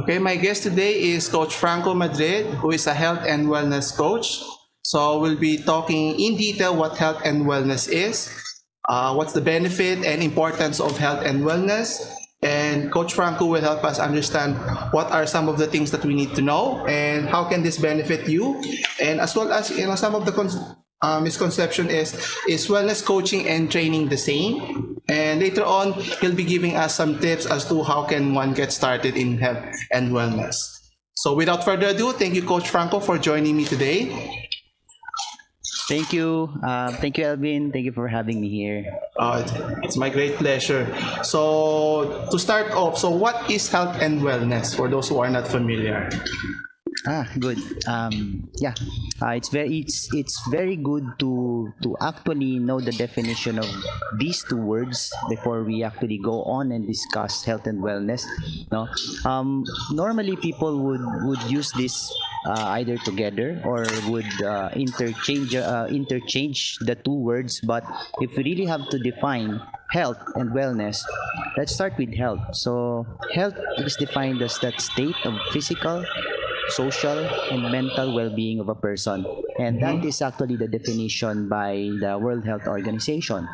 Okay, my guest today is Coach Franco Madrid, who is a health and wellness coach. So we'll be talking in detail what health and wellness is, what's the benefit and importance of health and wellness, and Coach Franco will help us understand what are some of the things that we need to know and how can this benefit you, and as well as some of the misconception is wellness coaching and training the same? And later on, he'll be giving us some tips as to how can one get started in health and wellness. So without further ado, thank you, Coach Franco, for joining me today. Thank you. Thank you, Alvin. Thank you for having me here. It's my great pleasure. So to start off, so what is health and wellness for those who are not familiar? Good. Yeah, it's very good to actually know the definition of these two words before we actually go on and discuss health and wellness. No, normally people would use this either together or would interchange the two words. But if we really have to define health and wellness, let's start with health. So health is defined as that state of physical, social, and mental well-being of a person, and that is actually the definition by the World Health Organization.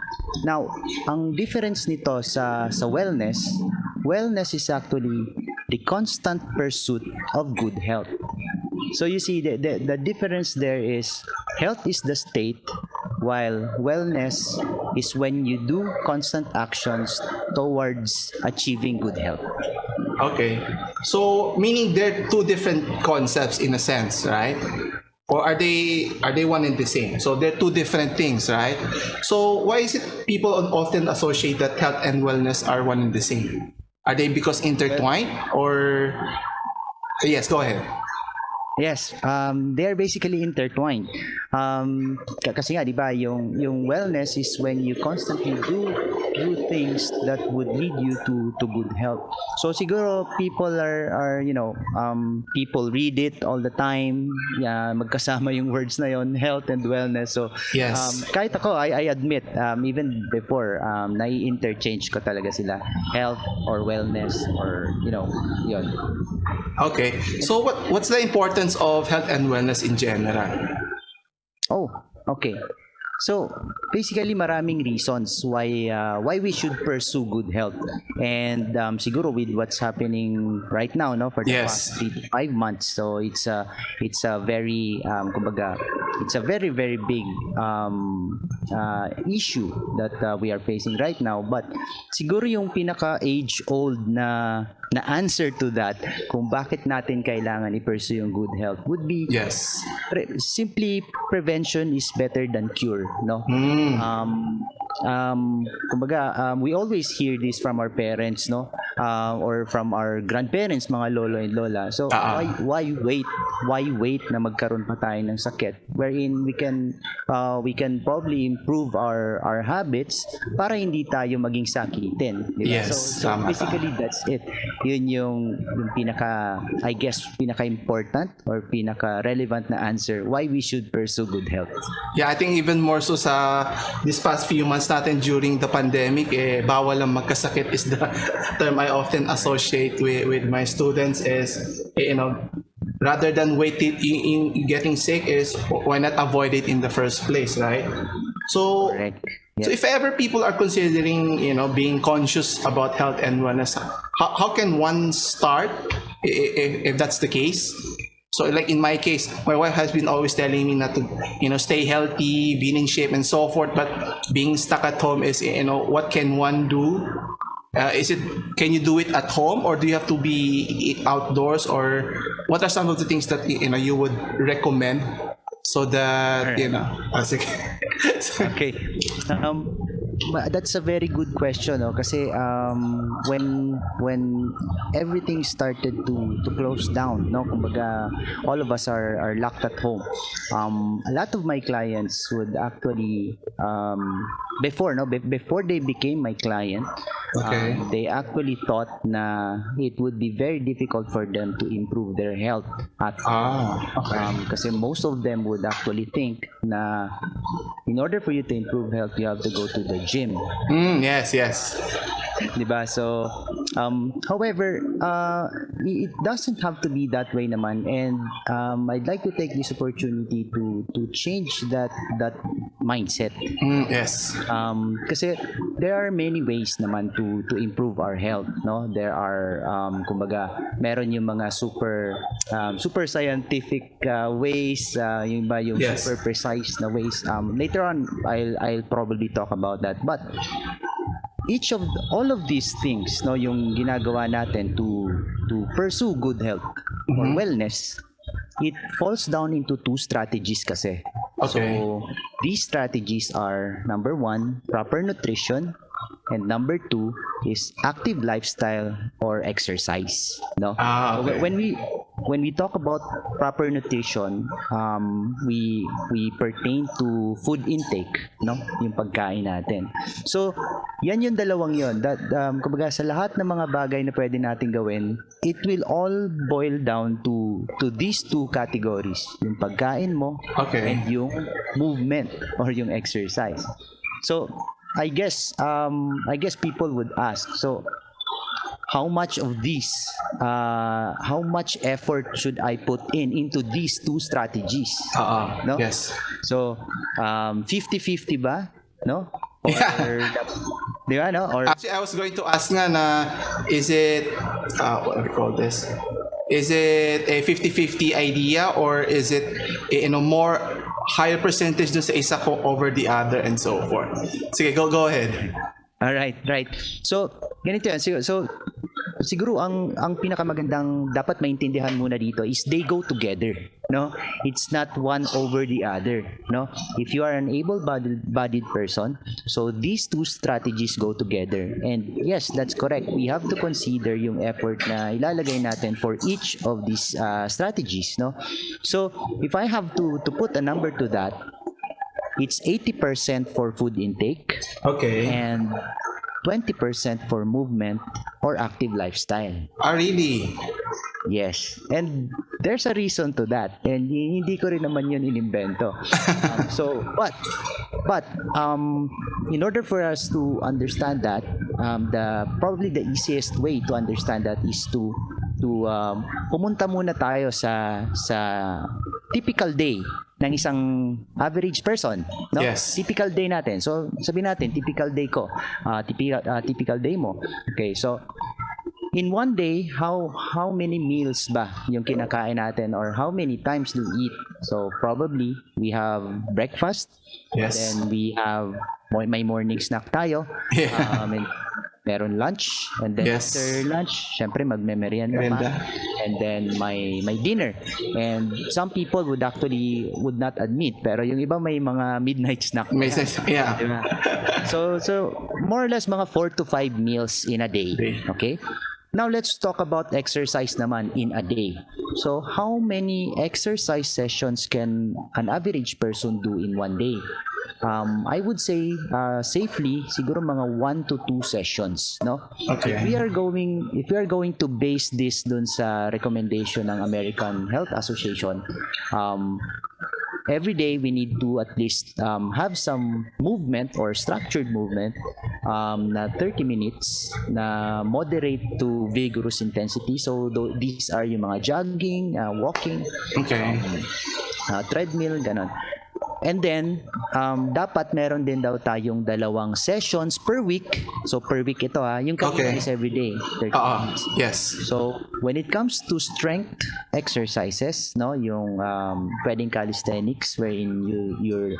Now, ang difference nito sa wellness is actually the constant pursuit of good health. So you see, the difference there is health is the state, while wellness is when you do constant actions towards achieving good health. Okay. So meaning they're two different concepts in a sense, right? Or are they one and the same? So they're two different things, right? So why is it people often associate that health and wellness are one and the same? Are they because intertwined or yes, go ahead. Yes, they are basically intertwined. Kasi nga, di ba, yung wellness is when you constantly do things that would lead you to good health. So siguro people are people read it all the time. Yeah, magkasama yung words na yon, health and wellness. So Yes. kahit ako, I admit, even before, nai-interchange ko talaga sila, health or wellness or yon. Okay. So what's the importance of health and wellness in general? Oh, okay. So basically maraming reasons why we should pursue good health, and siguro with what's happening right now, no, for the Yes. past 3 to 5 months. So it's a very kumbaga, it's a very very big issue that we are facing right now. But siguro yung pinaka age old na answer to that kung bakit natin kailangan i-pursue yung good health would be Yes. simply prevention is better than cure, no? Kumbaga, we always hear this from our parents, no? Or from our grandparents, mga lolo and lola. So why wait na magkaroon pa tayo ng sakit wherein we can probably improve our habits para hindi tayo maging sakitin, di ba? Yes, So tama, basically that's it. Yun yung pinaka, I guess, pinaka important or pinaka relevant na answer why we should pursue good health. Yeah, I think even more so sa this past few months natin during the pandemic, bawal lang magkasakit is the term I often associate with my students is, rather than waiting in getting sick is why not avoid it in the first place, right? So, Correct. so Yes. if ever people are considering, being conscious about health and wellness, how can one start if that's the case? So like in my case, my wife has been always telling me not to, stay healthy, be in shape and so forth, but being stuck at home is, what can one do? Can you do it at home or do you have to be outdoors, or what are some of the things that, you would recommend so that, sige. Okay. That's a very good question, no? Kasi when everything started to close down, no, kumbaga all of us are locked at home. A lot of my clients would actually before they became my client, Okay. they actually thought na it would be very difficult for them to improve their health at Okay. kasi most of them would actually think na in order for you to improve health, you have to go to the gym. Yes, yes. Diba? So, however, it doesn't have to be that way naman. And I'd like to take this opportunity to change that mindset. Yes. Kasi there are many ways naman to improve our health, no? There are kumbaga meron yung mga super scientific ways, yung ba yung Yes. super precise na ways. Later on I'll probably talk about that. But all of these things, no, yung ginagawa natin to pursue good health or wellness, it falls down into two strategies kasi. Okay. So these strategies are, number one, proper nutrition, and number two is active lifestyle or exercise, no? Okay. When we talk about proper nutrition, we pertain to food intake, no? Yung pagkain natin. So, yan yung dalawang yon. That kumbaga sa lahat ng mga bagay na pwede nating gawin, it will all boil down to these two categories, yung pagkain mo Okay. and yung movement or yung exercise. So, I guess people would ask, so how much of this, how much effort should I put into these two strategies? No? Yes. So, 50-50 ba? No? Or, Yeah. di ba, no? Or, Actually, I was going to ask nga na, is it, what do we call this? Is it a 50-50 idea or is it, more higher percentage dun sa isa ko over the other and so forth? Sige, go ahead. all right, right. So, ganito yan. So, siguro ang pinakamagandang dapat maintindihan muna dito is they go together, no? It's not one over the other, no? If you are an able-bodied person, so these two strategies go together. And yes, that's correct. We have to consider yung effort na ilalagay natin for each of these strategies, no? So, if I have to put a number to that, it's 80% for food intake Okay. and 20% for movement or active lifestyle. Really? Yes. And there's a reason to that. And hindi ko rin naman yun inimbento. But in order for us to understand that, probably the easiest way to understand that is to pumunta muna tayo sa typical day ng isang average person, no? Yes. Typical day natin. So, sabihin natin, typical day ko, typical day mo. Okay, so in one day, how many meals ba yung kinakain natin or how many times do we eat? So, probably we have breakfast, Yes. then we have may morning snack tayo. Yeah. And meron lunch, and then Yes. after lunch, syempre magme-merienda pa. Merienda. And then may dinner. And some people would not admit, pero yung iba may mga midnight snack. May sense. Yeah. Diba? So more or less mga 4 to 5 meals in a day. Okay? Now let's talk about exercise naman in a day. So how many exercise sessions can an average person do in one day? I would say safely siguro mga 1 to 2 sessions, no? Okay. If we are going to base this dun sa recommendation ng American Health Association, every day we need to at least have some movement or structured movement na 30 minutes na moderate to vigorous intensity. So these are yung mga jogging, walking, Okay. treadmill, ganon. And then, dapat meron din daw tayong 2 sessions per week. So, per week ito yung kanina Okay. is every day. 30 minutes. Yes. So, when it comes to strength exercises, no, yung pwedeng calisthenics wherein you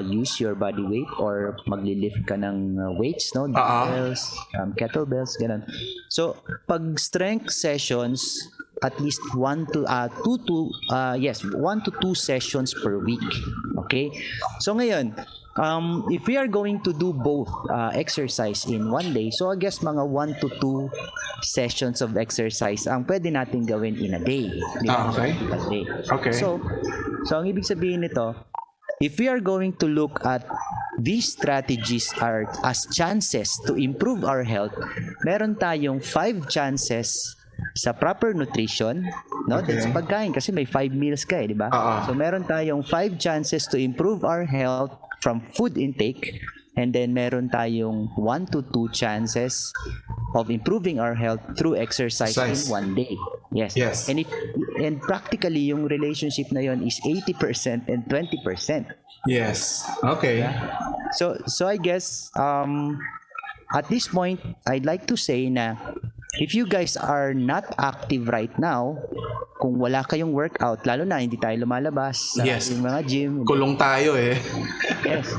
use your body weight or maglilift ka ng weights, no, dumbbells, kettlebells, ganun. So, pag strength sessions, at least 1 to 2 sessions per week. Okay? So ngayon, if we are going to do both exercise in one day, so I guess mga 1 to 2 sessions of exercise ang pwede natin gawin in a day. Okay. A day. Okay. So ang ibig sabihin nito, if we are going to look at these strategies are as chances to improve our health, meron tayong 5 chances sa proper nutrition, no? Okay. Sa pagkain kasi may 5 meals ka di ba? So meron tayong 5 chances to improve our health from food intake, And then meron tayong 1 to 2 chances of improving our health through exercise in Exercise. one day. Yes. Yes. And practically yung relationship na yon is 80% and 20%. Yes. Okay. So I guess at this point I'd like to say na if you guys are not active right now, kung wala kayong workout, lalo na hindi tayo lumalabas sa Yes. yung mga gym, Kulong tayo eh. yes.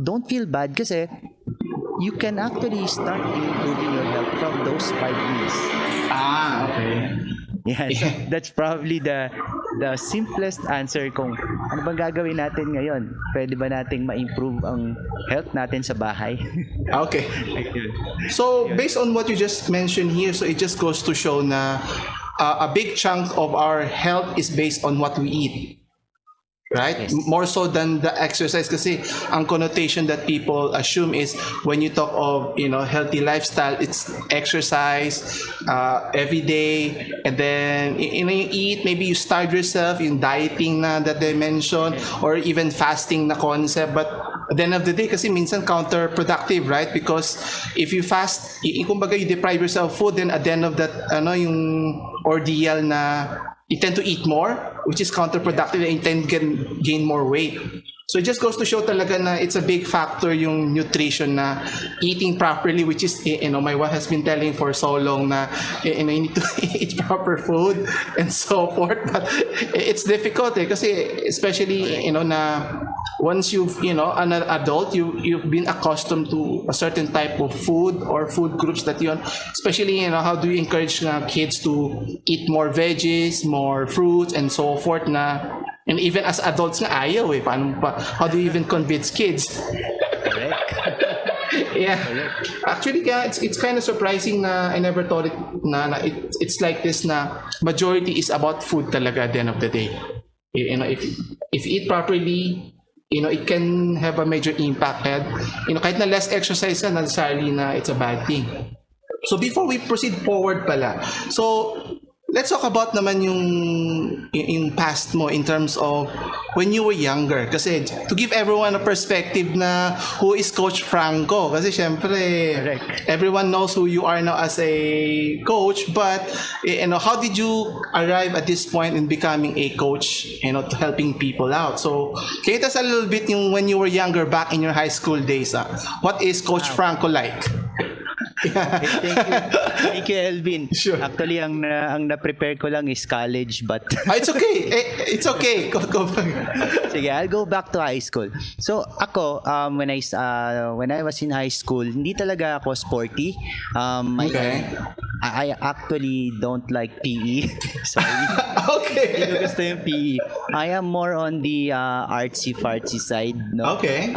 Don't feel bad kasi you can actually start improving your health from those 5 meals. Okay. Yeah, so that's probably the simplest answer kung ano bang gagawin natin ngayon. Pwede ba nating ma-improve ang health natin sa bahay? Okay. So based on what you just mentioned here, so it just goes to show na a big chunk of our health is based on what we eat. Right? Yes. More so than the exercise kasi ang connotation that people assume is when you talk of, healthy lifestyle, it's exercise every day, and then, you eat, maybe you starve yourself, yung dieting na that they mentioned, or even fasting na concept, but at the end of the day, kasi minsan counterproductive, right? Because if you fast, kumbaga you deprive yourself of food, then at the end of that, yung ordeal na you tend to eat more, which is counterproductive, and you tend to gain more weight. So it just goes to show talaga na it's a big factor yung nutrition na eating properly, which is, my wife has been telling for so long na, you need to eat proper food and so forth. But it's difficult kasi especially, na once you've, an adult, you've been accustomed to a certain type of food or food groups that you, especially, how do you encourage kids to eat more veggies, more fruits, and so forth na. And even as adults nga ayaw eh. Paano pa? How do you even convince kids? Correct. Yeah. Actually, it's kind of surprising na I never thought it na it's like this na majority is about food talaga at the end of the day. If you eat properly, it can have a major impact. And, kahit na less exercise ka, not necessarily na it's a bad thing. So before we proceed forward pala, so let's talk about naman yung past mo in terms of when you were younger. Kasi to give everyone a perspective na who is Coach Franco. Kasi syempre, Correct. everyone knows who you are now as a coach. But, how did you arrive at this point in becoming a coach, to helping people out? So, can you tell us a little bit yung when you were younger back in your high school days? What is Coach Franco like? Thank you, Elvin. Sure. Actually, ang na-prepare ko lang is college, but It's okay. It's okay. Go back. sige, I'll go back to high school. So ako, when I was in high school, hindi talaga ako sporty. Okay. I actually don't like PE. Sorry. Okay. Hindi ko gusto yung PE. I am more on the artsy-fartsy side. No? Okay.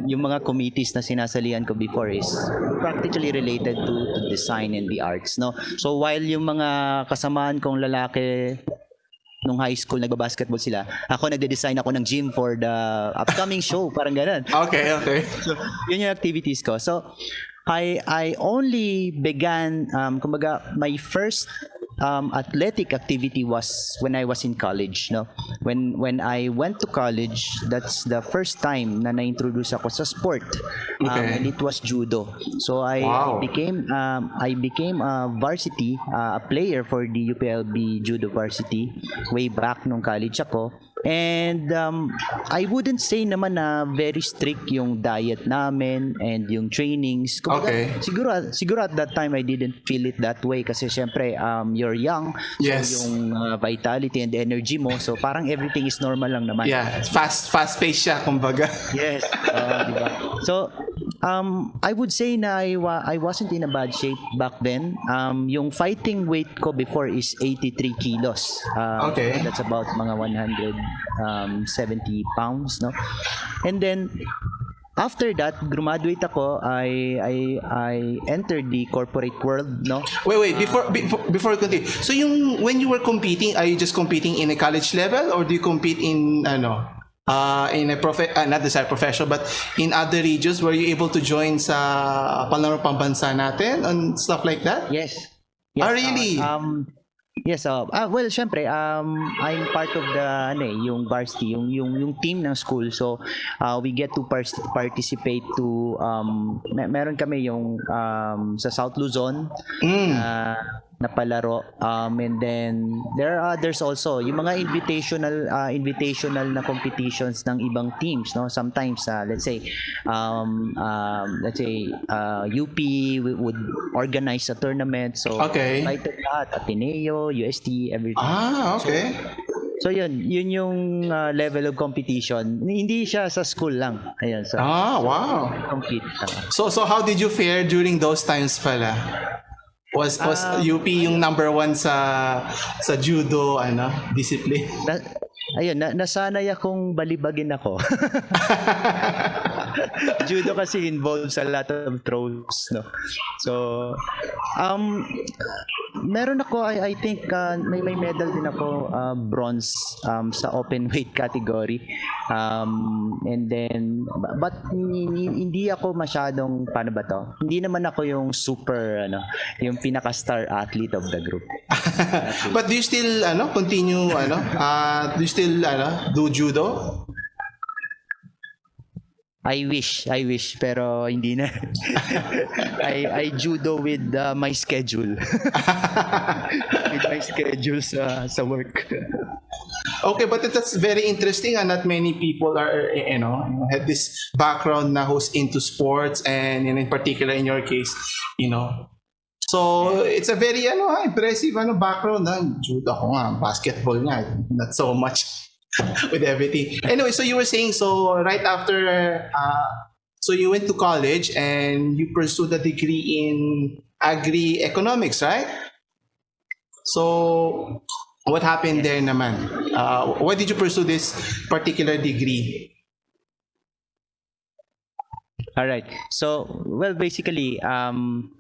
Yung mga committees na sinasalihan ko before is practically related to design and the arts. No? So while yung mga kasamaan kong lalaki nung high school, nagbabasketball sila, ako nagde-design ako ng gym for the upcoming show. Parang ganun. Okay. So, yun yung activities ko. So, I only began, kumbaga, my first athletic activity was when I was in college. No, when I went to college, that's the first time na na-introduce ako sa sport, Okay. and it was judo. So Wow. I became a varsity, a player for the UPLB judo varsity way back nung college ako. And I wouldn't say naman na very strict yung diet namin and yung trainings. Kumbaga, Okay. Siguro at that time I didn't feel it that way kasi syempre you're young. Yes. So yung vitality and energy mo, so parang everything is normal lang naman. Yeah. Fast paced siya, kumbaga. Yes. Diba? So I would say na I wasn't in a bad shape back then. Yung fighting weight ko before is 83 kilos. Okay. That's about mga 170 pounds, no? And then after that, graduate ako, I entered the corporate world, no? Wait. Before we continue. So when you were competing, are you just competing in a college level or do you compete in in a not necessarily professional, but in other regions? Were you able to join sa palarong pambansa natin and stuff like that? Yes. Ah, really? Yes, well, syempre, I'm part of the yung varsity, yung team ng school. So, we get to participate to meron kami yung sa South Luzon Mm. na palaro, and then there are others also yung mga invitational na competitions ng ibang teams, no, sometimes let's say UP would organize a tournament, so Okay. invited lahat, Ateneo, UST, everything. Okay. So yun yung level of competition, hindi siya sa school lang, ayun, so Wow. compete. So how did you fare during those times pala? Was UP yung number one sa judo discipline? Nasanay akong balibagin ako. Judo kasi involves a lot of throws, no. So meron ako, I think may medal din ako, bronze, sa open weight category, and then but hindi ako masyadong, paano ba to, hindi naman ako yung super yung pinaka star athlete of the group. But do you still continue do you still do judo? I wish pero hindi na. I judo with my schedule. With my schedule sa work. Okay, but that's very interesting, and not many people are have this background na who's into sports, and in particular in your case, so it's a very impressive background. Judo ako nga, basketball nga, not so much with everything. Anyway, so you were saying, so right after so you went to college and you pursued a degree in agri-economics, right? So what happened there naman? Why did you pursue this particular degree? All right. So, well, basically, ang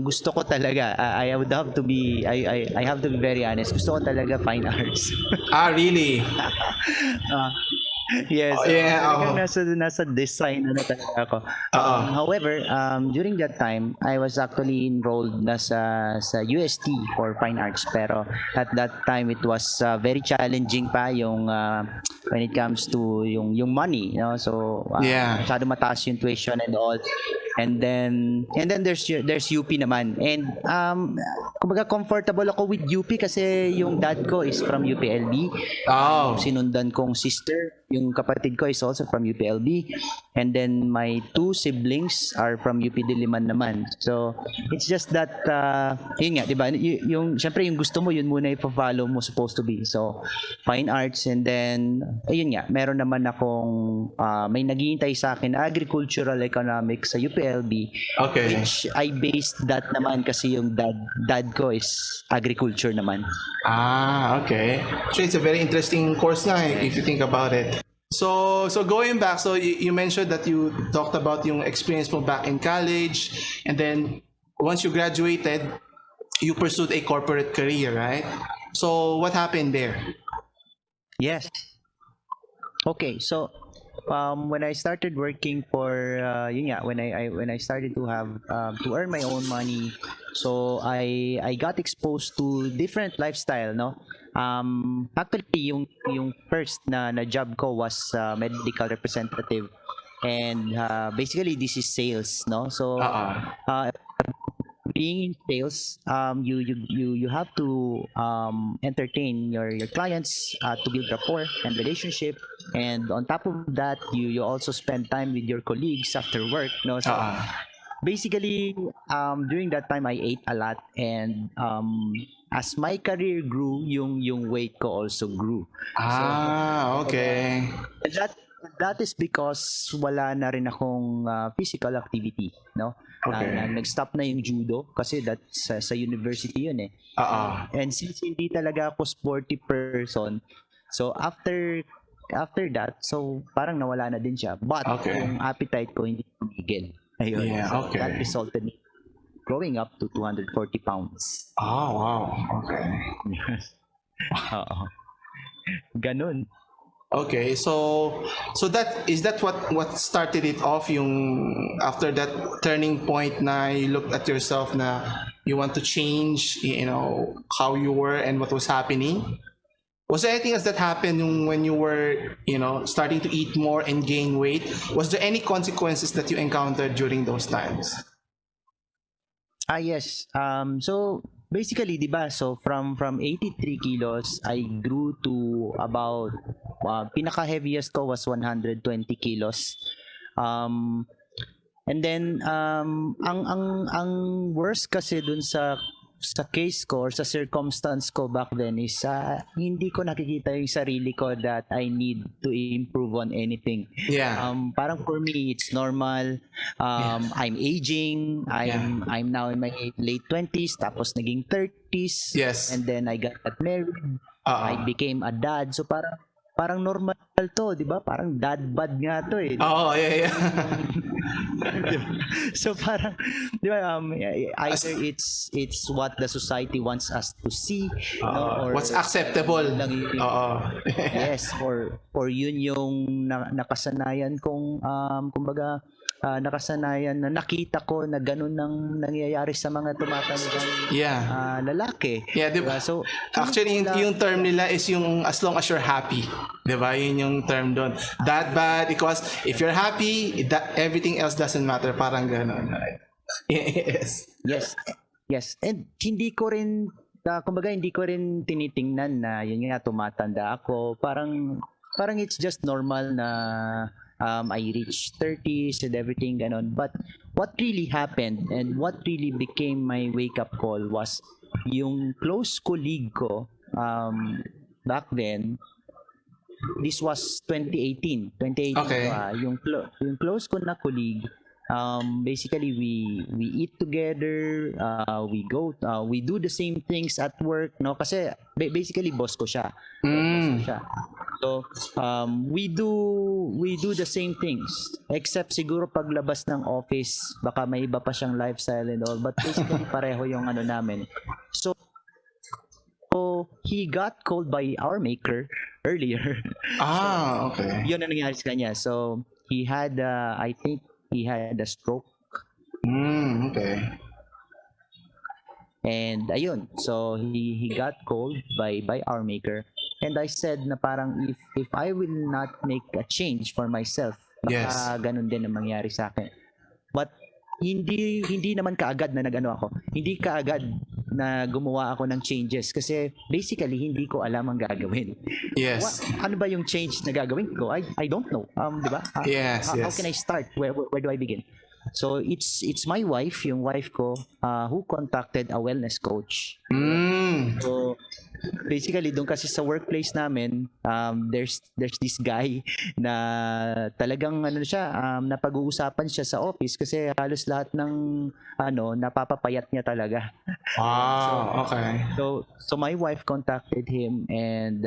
gusto ko talaga, I would have to be I have to be very honest. Gusto ko talaga fine arts. Really? Yes. Yeah. Nasa design na talaga ako. However, during that time, I was actually enrolled sa UST for fine arts, pero at that time it was very challenging pa yung when it comes to yung money, so masyado mataas yung tuition and all. And then there's UP naman, and kumbaga comfortable ako with UP kasi yung dad ko is from UPLB. Yung sinundan kong sister, yung kapatid ko is also from UPLB, and then my two siblings are from UP Diliman naman. So it's just that yun nga, di ba, yung syempre yung gusto mo, yun muna i-follow mo, supposed to be. So fine arts, and then ayun nga, meron naman akong may naghihintay sa akin, agricultural economics sa UPLB, which I based that naman kasi yung dad ko is agriculture naman. Okay. So it's a very interesting course nga if you think about it. So going back, so you mentioned that you talked about yung experience mo back in college, and then once you graduated, you pursued a corporate career, right? So what happened there? Yes. Okay, so when I started working for when I started to have to earn my own money, so I got exposed to different lifestyle, no. Actually yung first na job ko was medical representative, and basically this is sales, no. So being in sales, you have to entertain your clients, to build rapport and relationship, and on top of that, you also spend time with your colleagues after work, no. So basically, during that time I ate a lot, and as my career grew, yung weight ko also grew. Okay. That is because wala na rin akong physical activity, no. Nag-stop na yung judo kasi that's sa university yun eh. And since hindi talaga ako sporty person, so after that, so parang nawala na din siya, but yung appetite ko hindi tumigil. Ayun. So that resulted in growing up to 240 pounds. Wow. Okay. Ganun. Okay, so that what started it off, yung after that turning point na you looked at yourself na you want to change, how you were and what was happening. Was there anything else that happened when you were, starting to eat more and gain weight? Was there any consequences that you encountered during those times? Yes. So basically, 'di ba? So from 83 kilos, I grew to about pinaka heaviest ko was 120 kilos. Um And then ang worst kasi dun sa case ko or sa circumstance ko back then is hindi ko nakikita yung sarili ko that I need to improve on anything. Yeah. Parang for me it's normal. I'm aging. I'm now in my late 20s tapos naging 30s. Yes. And then I got married. I became a dad. So parang normal to, 'di ba? Parang dad bod nga to eh. Oh, yeah. So parang, di ba, either it's what the society wants us to see, or What's acceptable? lang yes, or yun yung nakasanayan kong kumbaga nakasanayan na nakita ko na ganun nang nangyayari sa mga tumatandang lalaki. Yeah, diba? So actually yung term nila is yung as long as you're happy. 'Di ba? Yun yung term doon. That bad because if you're happy, that everything else doesn't matter, parang ganun. Right? Yes. And hindi ko rin kumbaga hindi ko rin tinitingnan na yun nga tumatanda ako. Parang it's just normal na I reached 30s and everything ganon. But what really happened and what really became my wake-up call was yung close colleague ko back then. This was 2018. Okay. Yung close ko na colleague, basically we eat together, we do the same things at work, no? Kasi basically boss ko siya. So we do the same things except siguro paglabas ng office baka may iba pa siyang lifestyle and all, but basically pareho yung ano namin. So he got called by our maker earlier. Okay. Yun ang nangyari sa kanya. So he had I think he had a stroke. Okay. And ayun, so he got called by our maker. And I said na parang if I will not make a change for myself, baka ganun din ang mangyari sa akin. But hindi naman kaagad na nagano ako. Hindi kaagad na gumawa ako ng changes kasi basically hindi ko alam ang gagawin. Yes. Ano ba yung change na gagawin ko? I don't know. 'Di ba? How can I start? Where do I begin? So it's my wife, yung wife ko, who contacted a wellness coach. So basically doon kasi sa workplace namin, there's this guy na talagang napag-uusapan siya sa office kasi halos lahat ng napapapayat niya talaga. Okay. So my wife contacted him and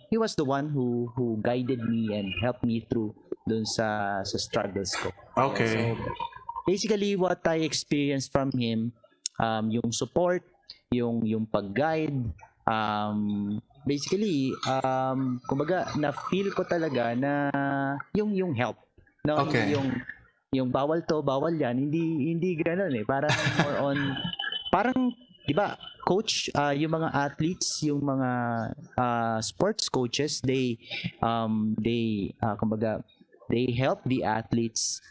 he was the one who guided me and helped me through dun sa struggles ko. Okay. So basically what I experienced from him, yung support, yung pag-guide, basically kumbaga na feel ko talaga na yung help, no? Okay. Yung bawal to, bawal yan, hindi ganoon eh. Parang more on parang 'di ba, coach, yung mga athletes, yung mga sports coaches, they kumbaga they help the athletes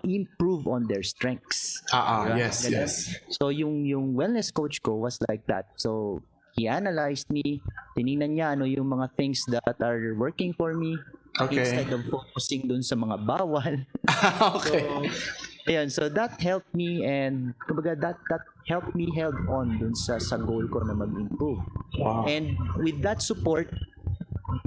improve on their strengths. Diba? Yes. So yung wellness coach ko was like that. So he analyzed me, tiningnan niya ano yung mga things that are working for me instead of focusing dun sa mga bawal. Okay. So that helped me and kumbaga that helped me held on dun sa goal ko na mag-improve. Wow. And with that support,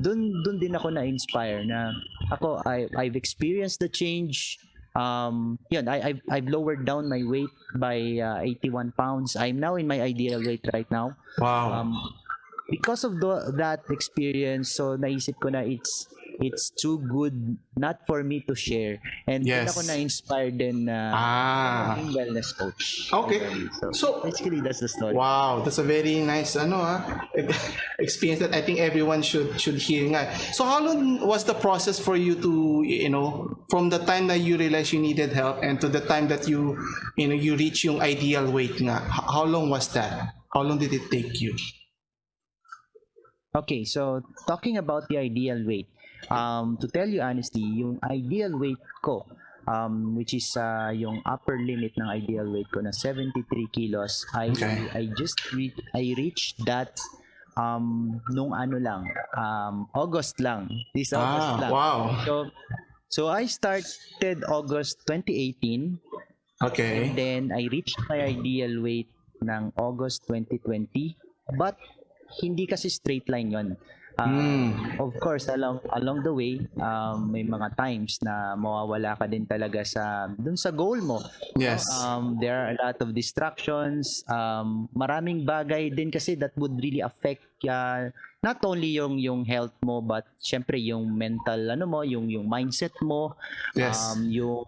dun din ako na-inspire na ako I've experienced the change. I've lowered down my weight by 81 pounds. I'm now in my ideal weight right now. Wow. Because of that experience, so naisip ko na it's too good not for me to share. And doon Yes. ako na-inspired din na maging wellness coach. Okay. So, basically, that's the story. wow, that's a very nice experience that I think everyone should hear nga. So how long was the process for you to, from the time that you realized you needed help and to the time that you reach yung ideal weight nga? How long was that? How long did it take you? Okay, so talking about the ideal weight, to tell you honestly, yung ideal weight ko, which is yung upper limit ng ideal weight ko na 73 kilos, Okay. I reached that nung ano lang, August lang. This August lang. Wow. So I started August 2018, Okay. and then I reached my ideal weight ng August 2020, but hindi kasi straight line yon. Of course, along the way, may mga times na mawawala ka din talaga dun sa goal mo. Yes. There are a lot of distractions, maraming bagay din kasi that would really affect not only yung health mo, but syempre yung mental yung mindset mo, Yes. yung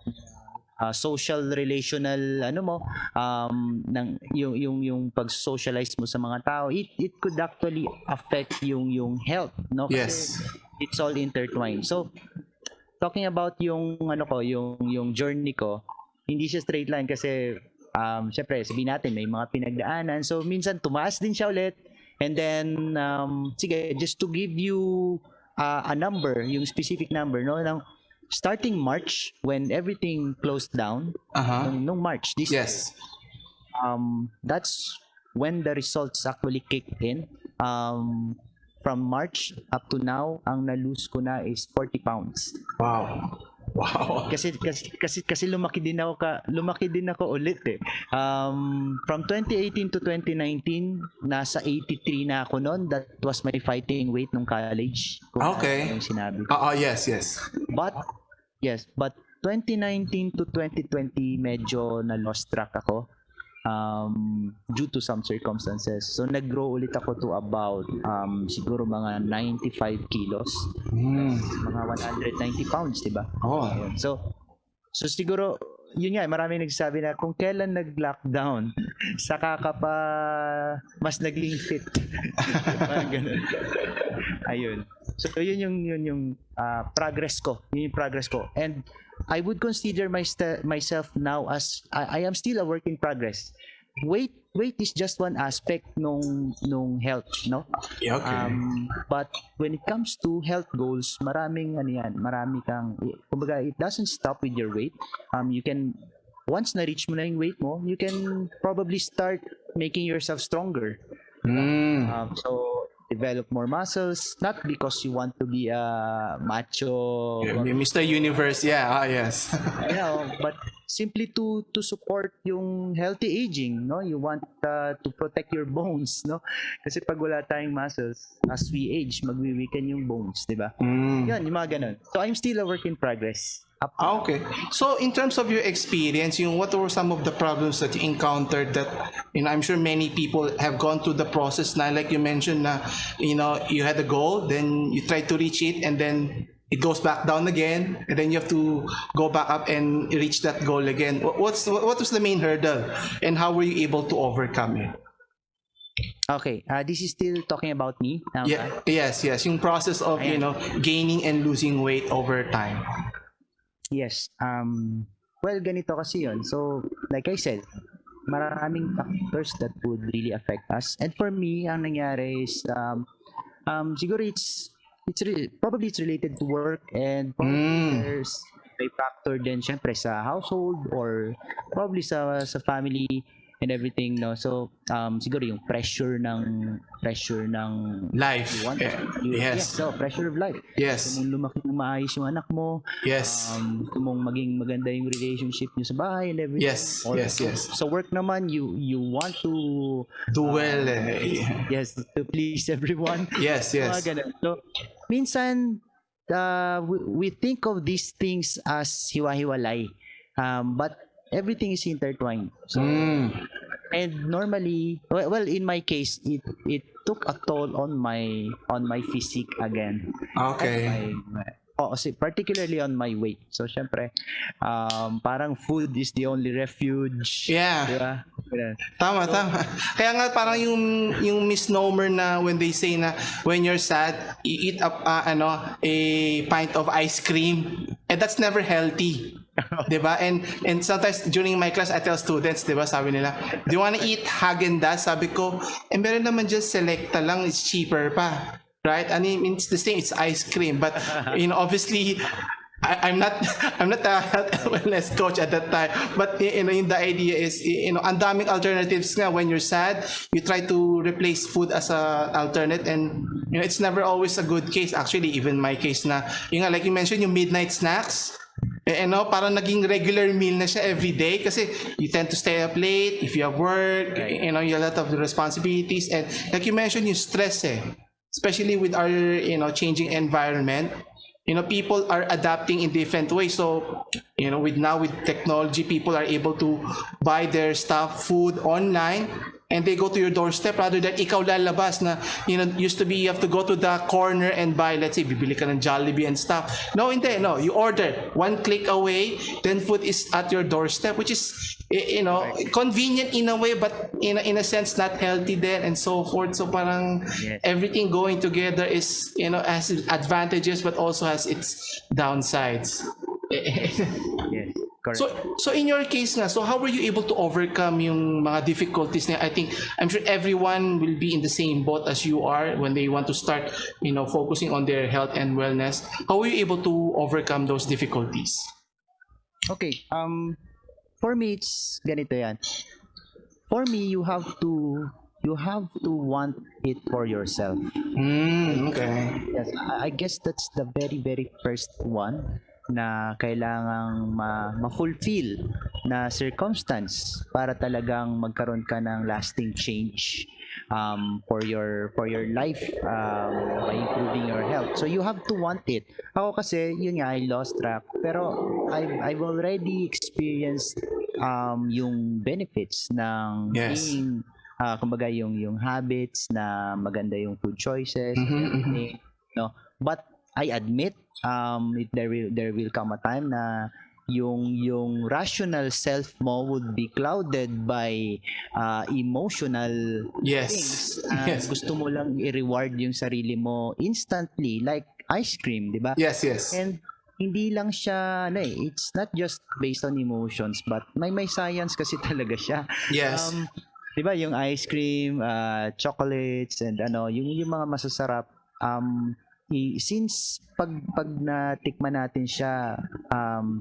social relational yung pag-socialize mo sa mga tao, it could actually affect yung health, no? Kasi Yes. it's all intertwined. So talking about yung yung journey ko, hindi siya straight line kasi syempre sabihin natin may mga pinagdaanan, so minsan tumaas din siya ulit, and then sige, just to give you a number, yung specific number, no, ng starting March when everything closed down, nung March this year, Yes. that's when the results actually kicked in. From March up to now, ang na-lose ko na is 40 pounds. Wow. Wow. Kasi lumaki din ako ulit eh. From 2018 to 2019, nasa 83 na ako noon. That was my fighting weight nung college. Okay. Yung sinabi. Yes. But 2019 to 2020 medyo na lost track ako due to some circumstances. So nag-grow ulit ako to about siguro mga 95 kilos. Mga 190 pounds, di ba? Oh. So siguro yun nga, maraming nagsasabi na kung kailan nag-lockdown, saka ka pa mas naging fit. Parang ganun. Ayun. So yun yung progress ko. Yun yung progress ko. And I would consider myself now as I am still a work in progress. Weight is just one aspect nung health, no? Yeah, okay. But when it comes to health goals, marami kang, kumbaga, it doesn't stop with your weight. You can, once na-reach mo na yung weight mo, you can probably start making yourself stronger. So develop more muscles, not because you want to be a macho, Mr. Universe, yes. but simply to support yung healthy aging, no? You want to protect your bones, no? Kasi pag wala tayong muscles, as we age, magwi-weaken yung bones, di ba? Yan, yung mga ganun. So I'm still a work in progress. Okay. So in terms of your experience, what were some of the problems that you encountered that, I'm sure many people have gone through the process na, like you mentioned na, you had a goal, then you try to reach it, and then it goes back down again, and then you have to go back up and reach that goal again. What was the main hurdle, and how were you able to overcome it? Okay, this is still talking about me now. Yes. Yung process of, gaining and losing weight over time. Yes. Well, ganito kasi yun. So, like I said, maraming factors that would really affect us. And for me, ang nangyari is, siguro probably it's related to work, and probably there's a factor din syempre sa household or probably sa family and everything, no? So siguro yung pressure ng life. So pressure of life. Yes. Gusto mong lumaki ng maayos yung anak mo. Yes. Gusto mong maging maganda yung relationship niyo sa bahay and everything. Yes. So work naman, you want to do well. Yes, to please everyone. Yes. So minsan we think of these things as hiwa-hiwalay, but everything is intertwined. So And normally, well, in my case, it took a toll on my physique again. Okay. Particularly on my weight. So, syempre, parang food is the only refuge. Yeah. Di ba? Ganun. Tama, tama. Kaya nga parang yung misnomer na when they say na when you're sad, you eat up a pint of ice cream, and that's never healthy. 'Di ba? And sometimes during my class I tell students, 'di ba, sabi nila, "Do you want to eat Häagen-Dazs?" Sabi ko, meron naman just Selecta lang, it's cheaper pa. Right? I mean, it's the same, it's ice cream, but obviously I'm not a health wellness coach at that time, but the idea is ang daming alternatives nga when you're sad. You try to replace food as a alternate, and it's never always a good case. Actually, even my case na like you mentioned, yung midnight snacks, parang naging regular meal na siya every day kasi you tend to stay up late if you have work, you have a lot of responsibilities, and like you mentioned, yung stress especially with our changing environment. People are adapting in different ways. So, with technology, people are able to buy their food online, and they go to your doorstep rather than ikaw lalabas na, used to be you have to go to the corner and buy, let's say, bibili ka ng Jollibee and stuff. No, hindi. No, you order. One click away, then food is at your doorstep, which is, convenient in a way, but in a sense, not healthy then, and so forth. So parang everything going together is, has advantages, but also has its downsides. Yes, correct. So in your case nga, so how were you able to overcome yung mga difficulties na I'm sure everyone will be in the same boat as you are when they want to start, focusing on their health and wellness. How were you able to overcome those difficulties? Okay, for me it's ganito yan. For me, you have to want it for yourself. Okay. Yes, I guess that's the very very first one na kailangang ma-fulfill na circumstance para talagang magkaroon ka ng lasting change for your life, by improving your health. So you have to want it. Ako kasi yun nga, I lost track, pero I've already experienced yung benefits ng being kumbaga yung habits na maganda yung food choices, everything, but I admit there will come a time na yung rational self mo would be clouded by emotional things. Gusto mo lang i-reward yung sarili mo instantly, like ice cream, di ba? Yes. And hindi lang siya it's not just based on emotions, but may science kasi talaga siya. Yes. Di ba yung ice cream, chocolates, and yung mga masasarap, since pag natikman natin siya,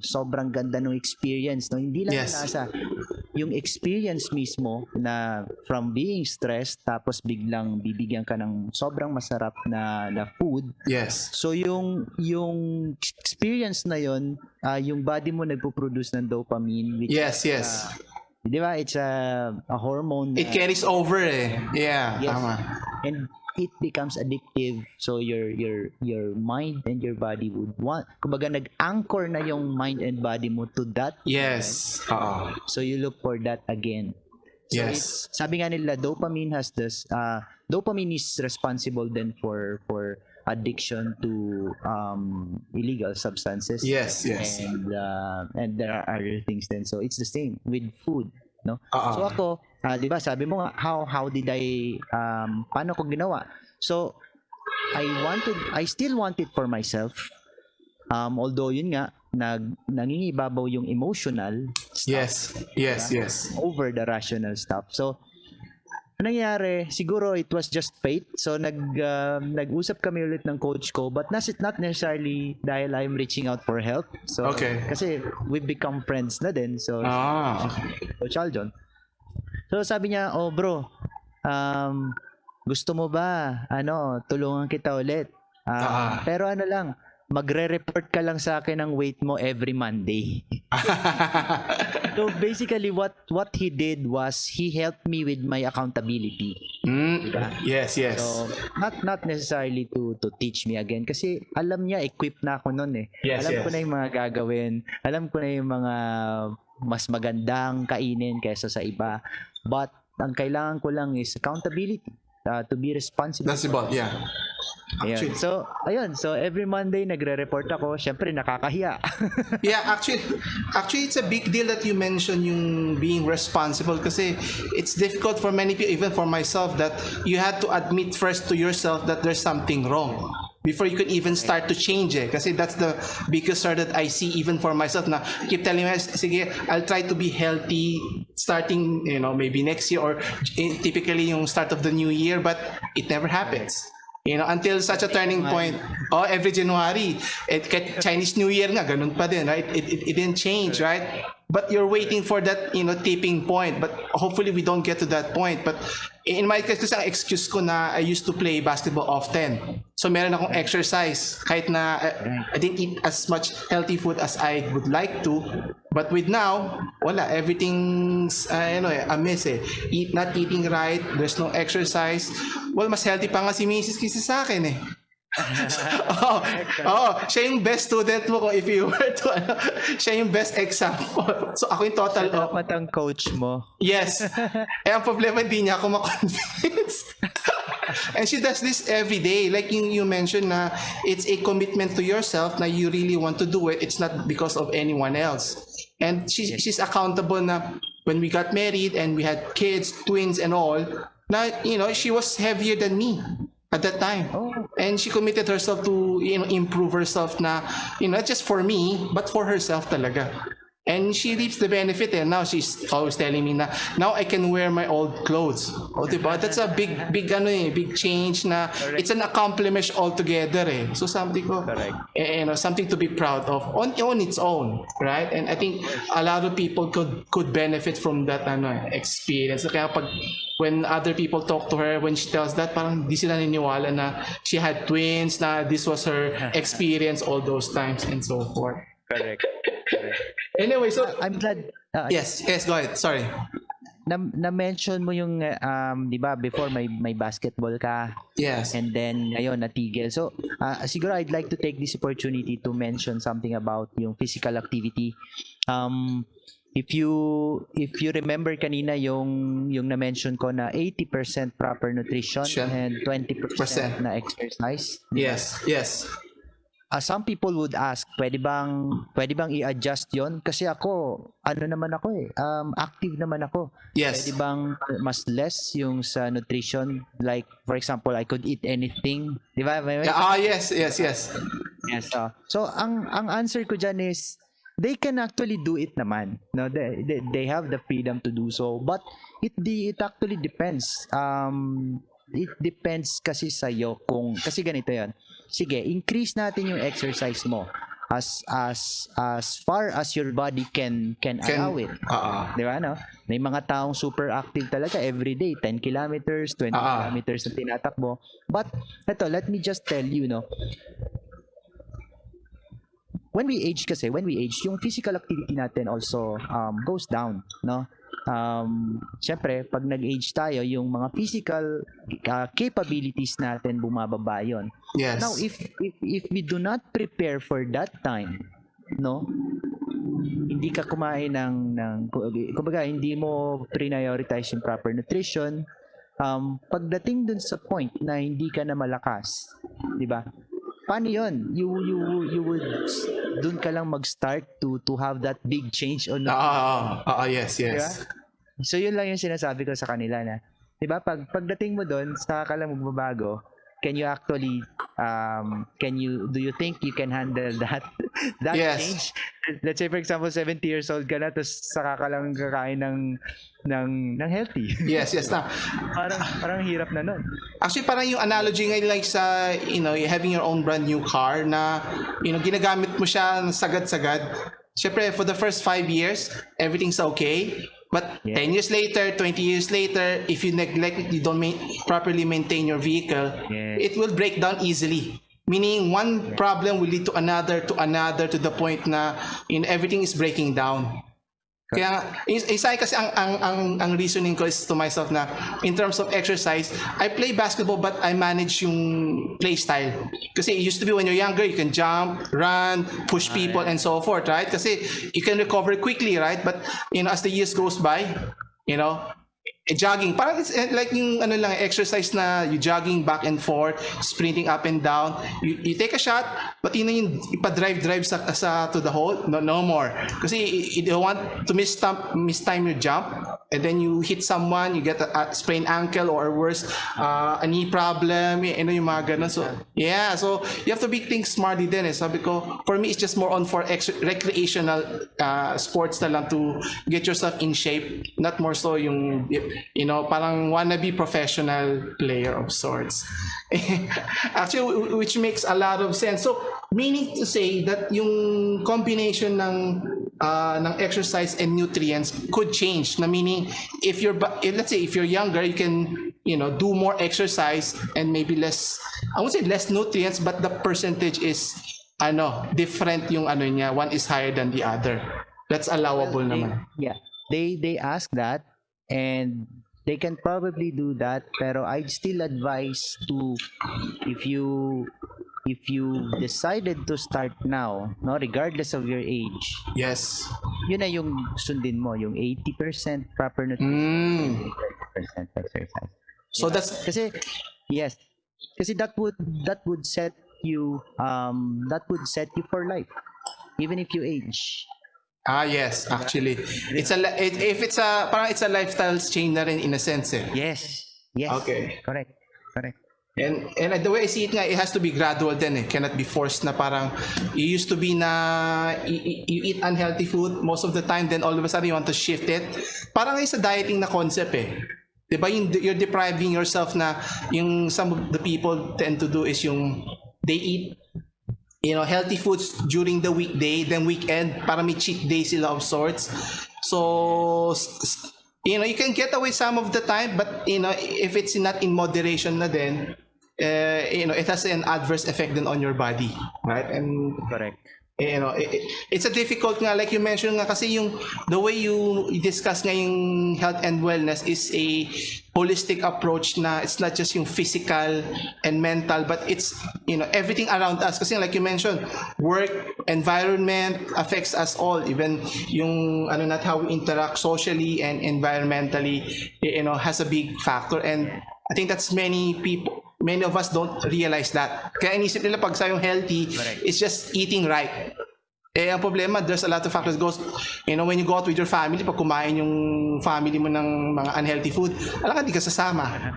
sobrang ganda ng experience, hindi lang nasa yung experience mismo na from being stressed tapos biglang bibigyan ka ng sobrang masarap na food. Yes. So yung experience na yon, yung body mo nagpo-produce ng dopamine, which yes. Di ba? It's a hormone. It carries over Yeah, yes. Tama. And it becomes addictive. So your mind and your body would want, kumbaga nag-anchor na yung mind and body mo to that. Yes. So you look for that again. So yes. Sabi nga nila, dopamine is responsible then for addiction to illegal substances. Yes. And there are other things then. So it's the same with food, no? So ako, di ba, sabi mo nga, how did I paano ko ginawa? So I still want it for myself. Although yun nga, nangingibabaw yung emotional stuff. Yes. Over the rational stuff. So anong nangyari, siguro it was just fate. So nag-usap kami ulit ng coach ko, but not necessarily dahil I'm reaching out for help. So kasi we've become friends na din. So Coach Aljon. So sabi niya, "Oh bro, gusto mo ba tulungan kita ulit? Pero lang, magre-report ka lang sa akin ng weight mo every Monday." So basically what he did was he helped me with my accountability. Diba? Yes. So not necessarily to teach me again, kasi alam niya, equipped na ako noon alam ko na yung mga gagawin, alam ko na yung mga mas magandang kainin kaysa sa iba, but ang kailangan ko lang is accountability, to be responsible. That's about, yeah. Ayun. So every Monday nagre-report ako. Syempre nakakahiya. Yeah, actually it's a big deal that you mentioned yung being responsible kasi it's difficult for many people, even for myself, that you had to admit first to yourself that there's something wrong before you can even start to change it. Kasi that's the biggest hurdle that I see even for myself na keep telling myself, sige, I'll try to be healthy starting, maybe next year or typically yung start of the new year, but it never happens. Until such a turning point, every January, Chinese New Year nga, ganun pa din, right? It didn't change, right? But you're waiting for that, tipping point. But hopefully we don't get to that point. But in my case, kasi ang excuse ko na I used to play basketball often. So meron akong exercise, kahit na I didn't eat as much healthy food as I would like to. But with now, wala, everything's amiss eh. Not eating right, there's no exercise. Well, mas healthy pa nga si Mrs. kaysa sa akin eh. Siya yung best student mo ko if you were to siya yung best example. So ako yung total Dapat ang coach mo. Yes. Ang problema hindi niya ako ma-convince. And she does this every day. Like you mentioned na it's a commitment to yourself na you really want to do it. It's not because of anyone else. And she's accountable na when we got married and we had kids, twins and all, na she was heavier than me at that time. And she committed herself to improve herself na not just for me but for herself talaga. And she reaps the benefit and now she's always telling me na now I can wear my old clothes. Diba? That's a big big change na it's an accomplishment altogether eh. So something something to be proud of on its own, right? And I think a lot of people could benefit from that experience. Kaya when other people talk to her, when she tells that, parang di sila niniwala na she had twins, na this was her experience all those times and so forth. Correct. Anyway, so I'm glad. yes, go ahead. Sorry. Na-mention mo yung, di ba, before may basketball ka. Yes. And then, ngayon, natigil. So, siguro I'd like to take this opportunity to mention something about yung physical activity. If you remember kanina yung na-mention ko na 80% proper nutrition and 20% na exercise. Yes. Some people would ask, pwede bang i-adjust yon? Kasi ako, active naman ako. Yes. Pwede bang mas less yung sa nutrition? Like, for example, I could eat anything. Di ba? Yes. Yes. So, ang answer ko dyan is, they can actually do it naman. No, they have the freedom to do so. But it actually depends. It depends kasi sa'yo kasi ganito yan. Sige, increase natin yung exercise mo as far as your body can allow it. Di ba, no? May mga taong super active talaga every day, 10 kilometers, 20 kilometers na tinatakbo. But let me just tell you, no, when we age, yung physical activity natin also goes down, no? Syempre, pag nag-age tayo, yung mga physical capabilities natin bumababa yon. Yes. Now, if we do not prepare for that time, no, hindi ka kumain kumbaga, hindi mo prioritize yung proper nutrition, pagdating dun sa point na hindi ka na malakas, di ba? Paano yun? You would dun ka lang mag-start to have that big change on yes. Diba? So yun lang yung sinasabi ko sa kanila na, 'di ba? Pagdating mo doon, saka ka lang magbabago. Can you actually do you think you can handle that Yes. change? Let's say for example 70 years old ka na, tapos saka ka lang kakain ng healthy. Yes. Na. Parang hirap na nun. Actually, parang yung analogy ngayon like sa, having your own brand new car na, ginagamit mo siya ng sagad-sagad. Siyempre, for the first 5 years, everything's okay. But 10 years later, 20 years later, if you neglect it, you don't properly maintain your vehicle, it will break down easily. Meaning, one problem will lead to another, to the point na everything is breaking down. Kaya isa kasi ang reasoning ko is to myself na in terms of exercise, I play basketball but I manage yung play style. Kasi it used to be when you're younger, you can jump, run, push people and so forth, right? Kasi you can recover quickly, right? But as the years goes by, jogging, parang it's like yung ano lang, exercise na you jogging back and forth, sprinting up and down. You take a shot, but yun na yung ipa-drive sa to the hole. No more. Kasi you don't want to mistime your jump, and then you hit someone, you get a sprained ankle or worse, a knee problem, yung mga ganun. So yeah, so you have to be think smartly din eh. Sabi ko, for me it's just more on for recreational sports na lang to get yourself in shape, not more so yung parang wannabe professional player of sorts. Actually, which makes a lot of sense. So, meaning to say that yung combination ng exercise and nutrients could change. Na meaning, let's say if you're younger, you can do more exercise and maybe less, I won't say less nutrients, but the percentage is different yung niya. One is higher than the other. That's allowable naman. Yeah, they ask that, and they can probably do that, pero I'd still advise to, if you decided to start now, no, regardless of your age, yes, yun na yung sundin mo, yung 80% proper nutrition, 20% exercise. So that's kasi yes, kasi that would set you for life, even if you age. Yes, actually. It's a lifestyle change na rin in a sense eh. Yes. Okay. Correct. And the way I see it nga, it has to be gradual din eh. Cannot be forced na parang you used to be na you eat unhealthy food most of the time, then all of a sudden you want to shift it. Parang sa dieting na concept eh. Diba you're depriving yourself na yung some of the people tend to do is yung they eat healthy foods during the weekday, then weekend, para may cheat day sila of sorts. So, you can get away some of the time, but, if it's not in moderation na din, it has an adverse effect then on your body, right? And correct. It's a difficult nga, like you mentioned nga, kasi the way you discuss nga yung health and wellness is a holistic approach na it's not just yung physical and mental, but it's everything around us, kasi like you mentioned, work environment affects us all, even yung not how we interact socially and environmentally has a big factor, and I think that's many of us don't realize that. Kaya inisip nila pag sayong healthy, correct, it's just eating right. Ang problema, there's a lot of factors goes, when you go out with your family, pag kumain yung family mo ng mga unhealthy food, alam ka, di ka sasama.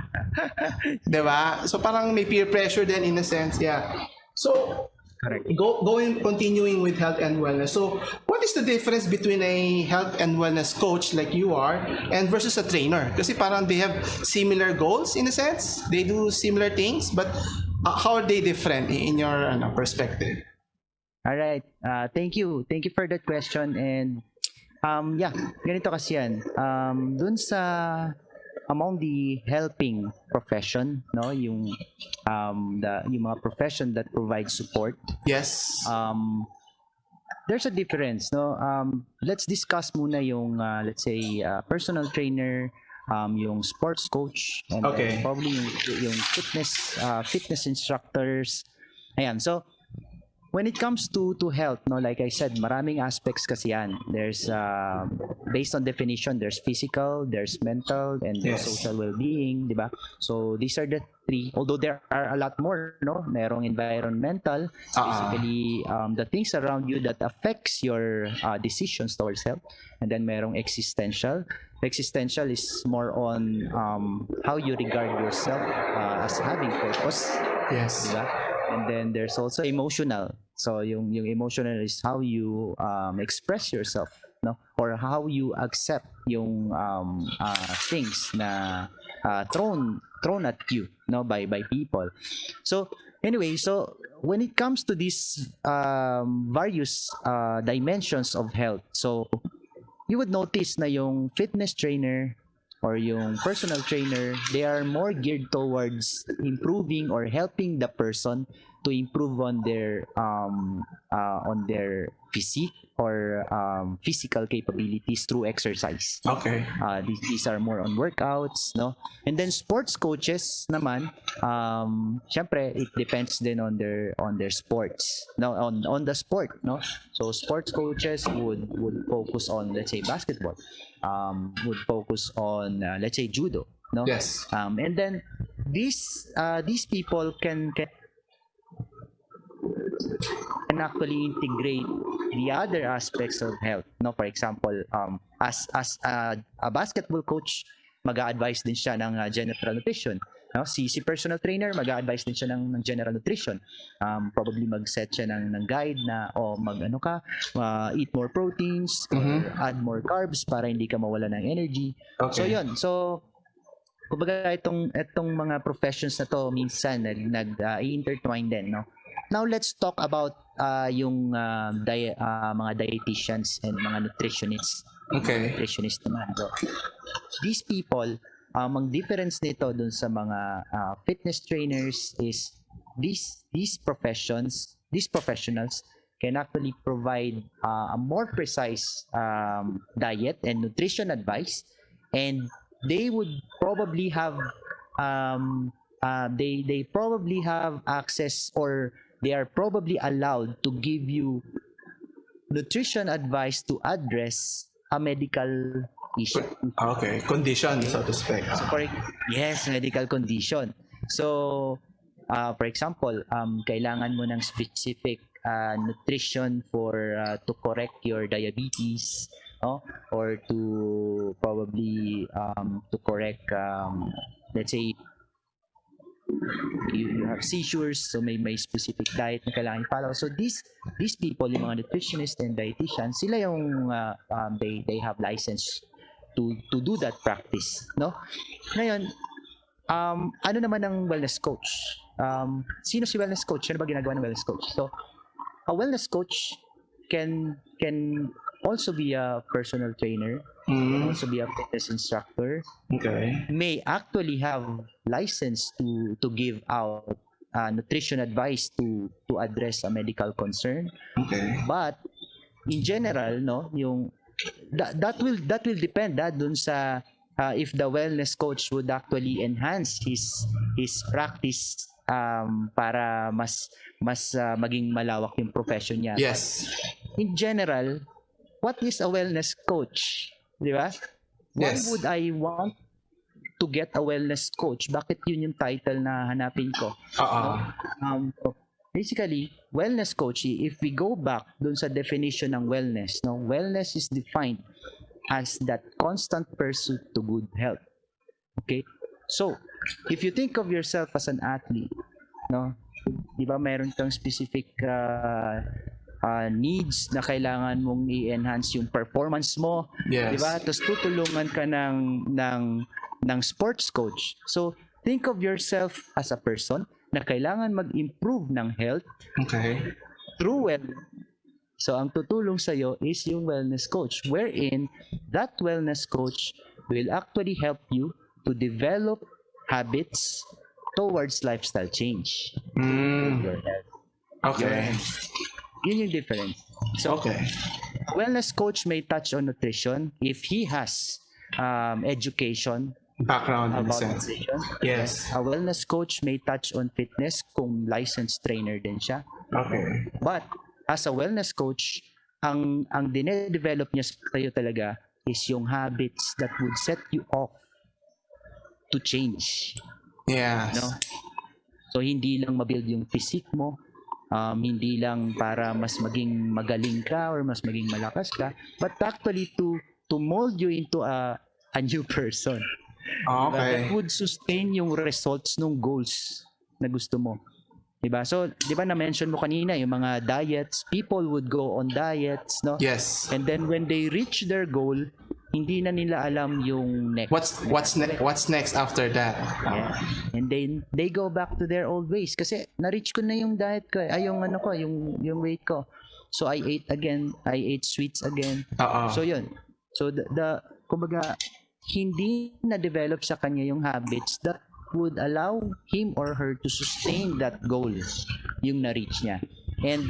Diba? So parang may peer pressure then in a sense, yeah. So, correct. Continuing with health and wellness. So, what is the difference between a health and wellness coach like you are and versus a trainer? Kasi parang they have similar goals in a sense. They do similar things, but how are they different in your perspective? All right. Thank you for that question. And yeah, ganito kasi yan. Dun sa among the helping profession, no, yung mga profession that provide support. Yes. There's a difference, no. Let's discuss muna yung let's say personal trainer, yung sports coach, and okay, probably yung fitness instructors. Ayan. So when it comes to health, no, like I said, maraming aspects kasi yan. There's based on definition, there's physical, there's mental, and there's social well-being, di ba? So these are the three. Although there are a lot more, no? Merong environmental, basically the things around you that affects your decisions towards health, and then merong existential. Existential is more on how you regard yourself as having purpose. Yes. Diba? And then there's also emotional. So yung emotional is how you express yourself, no, or how you accept yung things na thrown at you, no, by people. So anyway, so when it comes to these various dimensions of health, so you would notice na yung fitness trainer or yung personal trainer, they are more geared towards improving or helping the person to improve on their physique or physical capabilities through exercise. Okay. These are more on workouts, no? And then sports coaches naman, syempre it depends din on their sports, no, on the sport, no? So sports coaches would focus on, let's say, basketball, would focus on let's say judo, no? Yes. And then these people can actually integrate the other aspects of health, no? For example, as a basketball coach, mag-a-advise din siya ng general nutrition, no? Si personal trainer, mag-a-advise din siya ng general nutrition. Probably mag-set siya ng guide na eat more proteins or add more carbs para hindi ka mawala ng energy. Okay. So yun, kumbaga itong mga professions na to minsan nag-intertwine din, no? Now let's talk about yung mga dietitians and mga nutritionists. Okay. Nutritionist naman. So, these people, ang difference nito dun sa mga fitness trainers is these professionals can actually provide a more precise diet and nutrition advice, and they would probably have they probably have access, or they are probably allowed to give you nutrition advice to address a medical issue. Okay. Condition, so to speak. Yes, medical condition. So, for example, kailangan mo ng specific nutrition for to correct your diabetes, no? Or to probably to correct let's say you have seizures, so may specific diet na kailangan i-follow. So these people, yung mga nutritionists and dietitians, sila yung they have license to do that practice, no? Ngayon, ano naman ang wellness coach? Sino si wellness coach? Ano ba ginagawa ng wellness coach? So a wellness coach can also be a personal trainer, can also be a fitness instructor. Okay. May actually have license to give out nutrition advice to address a medical concern. Okay. But in general, no, yung that will depend dun sa if the wellness coach would actually enhance his practice para mas maging malawak yung profession niya. Yes. In general, what is a wellness coach? Di ba? Why Yes. would I want to get a wellness coach? Bakit yun yung title na hanapin ko? Basically, wellness coach, if we go back dun sa definition ng wellness, no, wellness is defined as that constant pursuit to good health. Okay? So, if you think of yourself as an athlete, no, di ba mayroon kang specific needs na kailangan mong i-enhance yung performance mo, Yes. di ba? Tapos tutulungan ka ng sports coach. So, think of yourself as a person na kailangan mag-improve ng health Okay. through wellness. So, ang tutulong sa'yo is yung wellness coach, wherein that wellness coach will actually help you to develop habits towards lifestyle change. Your health. Okay. Yun yung difference. So, Okay. a wellness coach may touch on nutrition if he has education Background in a about sense. nutrition. Yes. A wellness coach may touch on fitness kung licensed trainer din siya. Okay. But as a wellness coach, ang dine-develop niya sa'yo talaga is yung habits that would set you off to change. Yes. No? So hindi lang mabuild yung physique mo, hindi lang para mas maging magaling ka or mas maging malakas ka, but actually to mold you into a new person. Okay. That would sustain yung results ng goals na gusto mo. Diba? So, di ba na-mention mo kanina yung mga diets, people would go on diets, no? Yes. And then when they reach their goal, hindi na nila alam yung next. What's next after that? Yeah. And then they go back to their old ways kasi na-reach ko na yung diet ko, yung weight ko. So I ate sweets again. So yun. So kumbaga hindi na-develop sa kanya yung habits that would allow him or her to sustain that goal. yung na-reach niya. And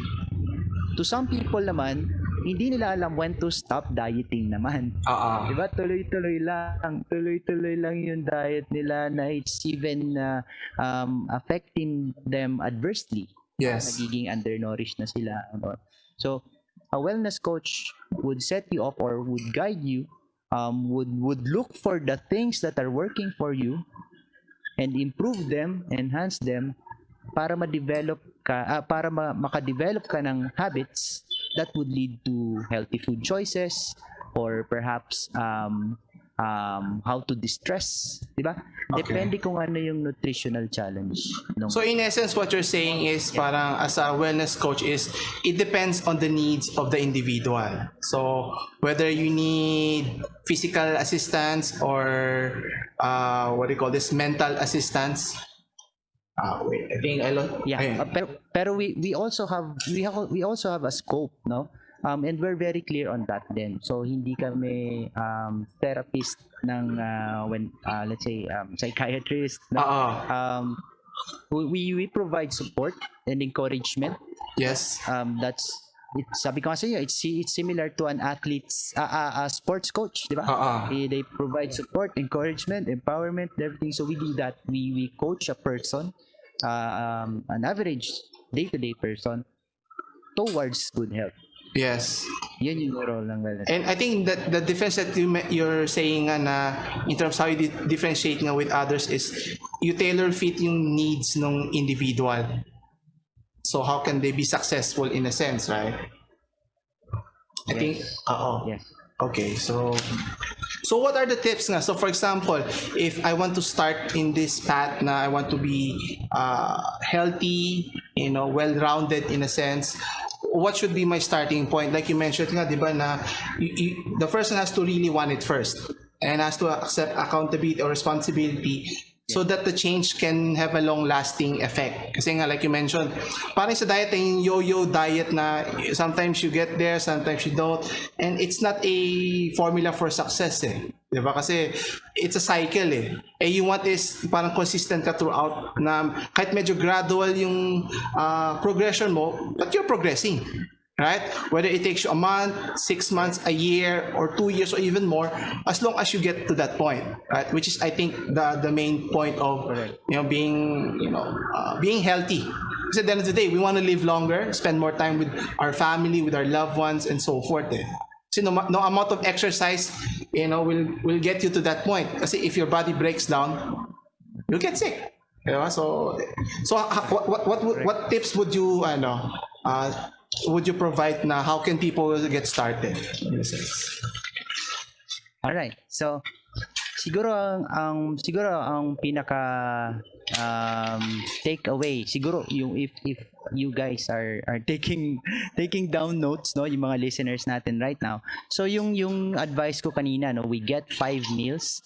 to some people naman, hindi nila alam when to stop dieting naman. Diba? Tuloy-tuloy lang yung diet nila na it's even affecting them adversely. Yes. Nagiging undernourished na sila. So, a wellness coach would set you up or would guide you, would look for the things that are working for you and improve them, enhance them para ma-develop ka, maka-develop ka ng habits that would lead to healthy food choices or perhaps how to distress, di ba? Depende kung ano yung nutritional challenge. So in essence, what you're saying is parang as a wellness coach is it depends on the needs of the individual. So whether you need physical assistance or what do you call this, mental assistance. Wait, I think I lost. Yeah, pero we also have a scope, no? And we're very clear on that then. So hindi kami therapist ng let's say psychiatrist. No? We provide support and encouragement. Yes. Sabi ko kasi it's similar to an athlete's sports coach, di ba? They provide support, encouragement, empowerment, everything. So we do that. We coach a person, an average day-to-day person towards good health. Yes. Yun yung role ng wellness. And I think that the difference that you're saying na in terms how you differentiate nga with others is you tailor fit yung needs ng individual. So how can they be successful in a sense, right? I think Yes. Okay, so what are the tips nga? So for example, if I want to start in this path na I want to be healthy, well-rounded in a sense, what should be my starting point? Like you mentioned nga, di ba, na the person has to really want it first and has to accept accountability or responsibility so that the change can have a long-lasting effect. Kasi nga, like you mentioned, parang sa diet, yung yo-yo diet na sometimes you get there, sometimes you don't, and it's not a formula for success eh. Diba? Kasi it's a cycle eh. You want is parang consistent ka throughout na kahit medyo gradual yung progression mo, but you're progressing. Right? Whether it takes you a month, 6 months, a year, or 2 years, or even more, as long as you get to that point, right? Which is, I think, the main point of being healthy. Because at the end of the day, we want to live longer, spend more time with our family, with our loved ones, and so forth. So no amount of exercise, will get you to that point. Kasi if your body breaks down, you'll get sick. So what tips would you provide na how can people get started? All right. So siguro ang pinaka takeaway siguro yung if you guys are taking down notes, no, yung mga listeners natin right now. So yung advice ko kanina, no, we get 5 meals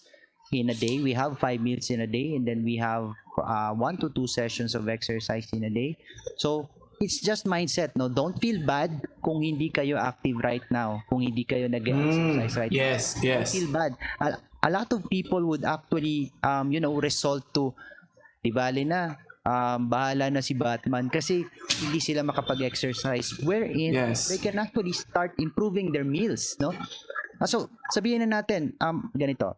in a day. We have 5 meals in a day, and then we have 1 to 2 sessions of exercise in a day. So it's just mindset, no? Don't feel bad kung hindi kayo active right now, kung hindi kayo nag-exercise right now. Yes. Don't feel bad. A lot of people would actually, resort to, di bale na, bahala na si Batman kasi hindi sila makapag-exercise. Wherein, they can actually start improving their meals, no? So, sabihin na natin, ganito,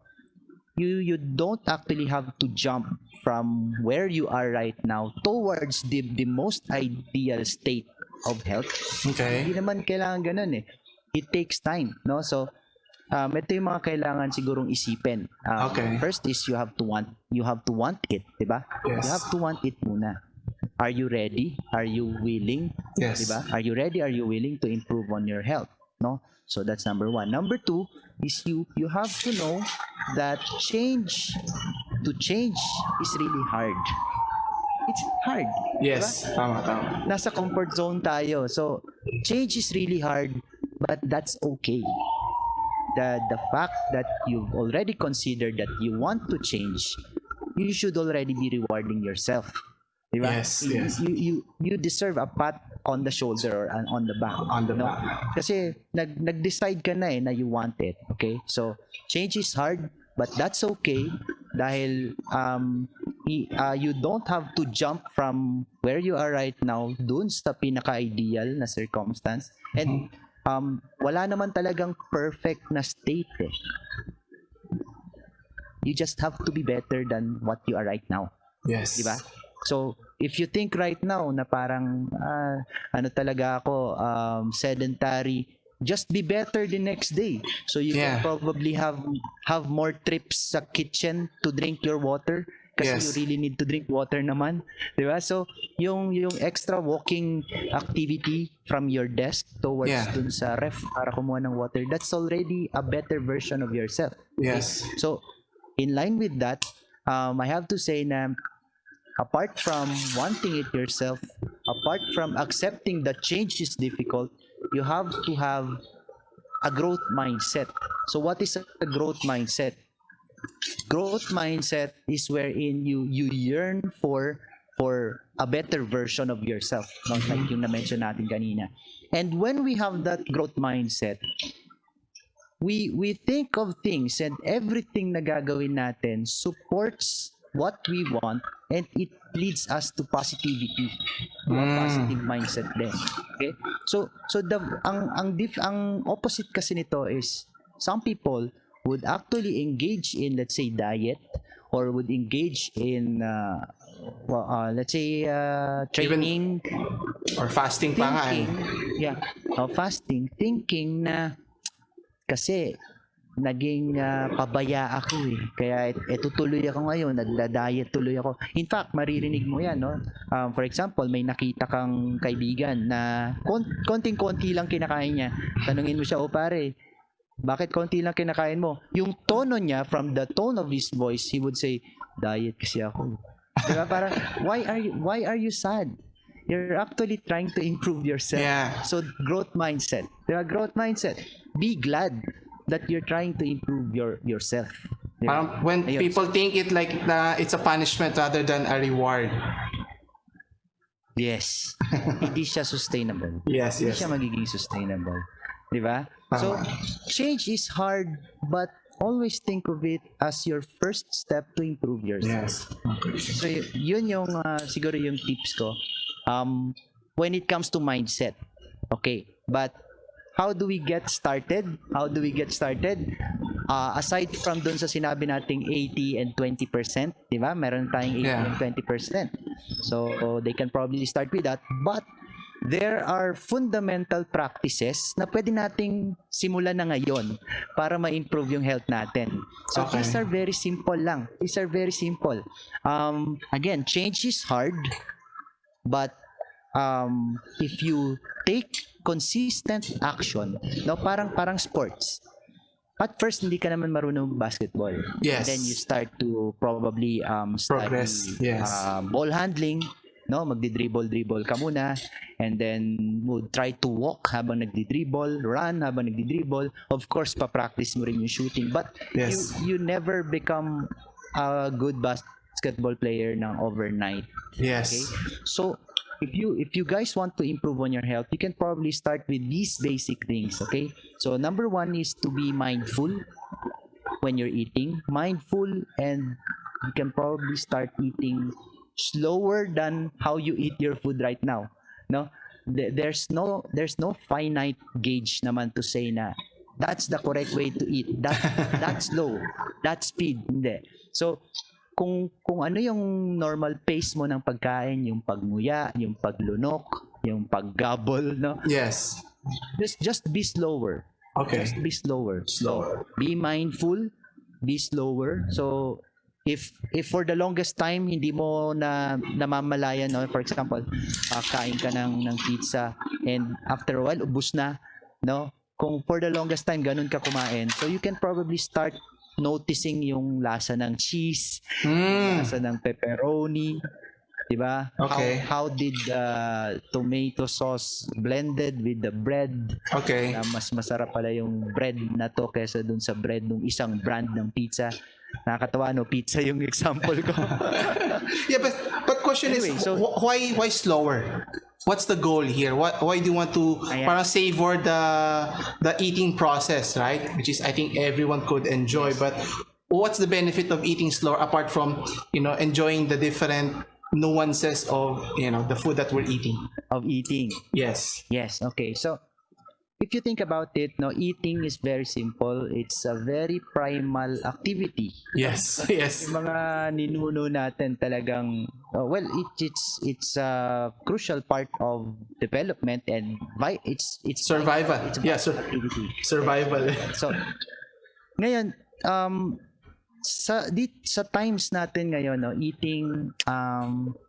you don't actually have to jump from where you are right now towards the most ideal state of health. Okay. Hindi naman kailangan ganun eh. It takes time, no? So ito yung mga kailangan sigurong isipin. First is you have to want it, di ba? Yes. You have to want it muna. Are you ready? Are you willing? Yes. Di ba? Are you ready? Are you willing to improve on your health? No? So that's number 1. Number 2 is you have to know that change is really hard. It's hard. Yes, diba? tama. Nasa comfort zone tayo. So change is really hard, but that's okay. The fact that you've already considered that you want to change, you should already be rewarding yourself. Diba? Yes. You deserve a pat on the shoulder or on the back. Back. Kasi nag-decide ka na na you want it. Okay? So, change is hard, but that's okay dahil you don't have to jump from where you are right now dun sa pinaka-ideal na circumstance. And wala naman talagang perfect na state eh. You just have to be better than what you are right now. Yes. Diba? So, if you think right now na parang ano talaga ako, sedentary, just be better the next day. So you can probably have more trips sa kitchen to drink your water kasi you really need to drink water naman, 'di ba? So yung extra walking activity from your desk towards dun sa ref para kumuha ng water, that's already a better version of yourself. Okay? Yes. So in line with that, I have to say na apart from wanting it yourself, apart from accepting that change is difficult, you have to have a growth mindset. So what is a growth mindset? Growth mindset is wherein you yearn for a better version of yourself, not like yung na-mention natin kanina. And when we have that growth mindset, we think of things and everything na gagawin natin supports what we want and it leads us to positivity, to a positive mindset din. Okay? So ang opposite kasi nito is some people would actually engage in, let's say, diet or would engage in let's say training or fasting pa nga eh. Fasting, thinking na kasi naging pabaya ako eh. Kaya tuloy ako ngayon, nagda-diet tuloy ako. In fact, maririnig mo yan, no? For example, may nakita kang kaibigan na konting-konti lang kinakain niya. Tanungin mo siya, "O pare, bakit konti lang kinakain mo?" Yung tono niya, from the tone of his voice, he would say, "Diet kasi ako." Diba? Parang, why are you sad? You're actually trying to improve yourself. Yeah. So, growth mindset. Diba? Growth mindset. Be glad that you're trying to improve yourself. Diba? When people think it like it's a punishment rather than a reward. Yes. Hindi siya sustainable. Yes. Hindi siya magiging sustainable. Diba? So, change is hard, but always think of it as your first step to improve yourself. Yes. So, yun yung siguro yung tips ko. When it comes to mindset. Okay. But, how do we get started? Aside from dun sa sinabi nating 80 and 20%, di ba? Meron tayong 80 and 20%. So, they can probably start with that. But, there are fundamental practices na pwede nating simulan na ngayon para ma-improve yung health natin. So, these are very simple lang. Again, change is hard, but if you take consistent action, no, parang sports. At first, hindi ka naman marunong basketball. Yes. And then you start to probably progress. study ball handling. No, magdi-dribble ka muna, and then would try to walk habang nagdi-dribble, run habang nagdi-dribble. Of course, pa-practice mo rin yung shooting, but you never become a good basketball player ng overnight. Yes. Okay? So, if you guys want to improve on your health, you can probably start with these basic things, okay? So, number 1 is to be mindful when you're eating. Mindful, and you can probably start eating slower than how you eat your food right now. No, there's no finite gauge naman to say na that's the correct way to eat. That's slow, that's speed. Hindi. So kung ano yung normal pace mo ng pagkain, yung pagmuya, yung paglunok, yung paggabol, no? Yes. Just be slower. Okay. Just be slower. So, be mindful, be slower. So if for the longest time hindi mo na namamalayan, no, for example, kain ka ng pizza and after a while ubos na, no, kung for the longest time ganun ka kumain, so you can probably start noticing yung lasa ng cheese, lasa ng pepperoni, di ba? Okay. How did the tomato sauce blended with the bread? Okay. Mas masarap pala yung bread na to kaysa dun sa bread ng isang brand ng pizza. Nakakatawa, no? Pizza yung example ko. Yeah, but question anyway, is, so, why slower? What's the goal here? Why do you want to parang savor the eating process, right? Which is, I think everyone could enjoy. But what's the benefit of eating slower apart from, enjoying the different nuances of, the food that we're eating? Of eating. Yes. Yes, okay. So, if you think about it, no, eating is very simple. It's a very primal activity. Yes. Yes. Yung mga ninuno natin talagang, well, it's a crucial part of development and it's Survival. It's a Yeah, activity. survival. So, ngayon, sa times natin ngayon, no, eating,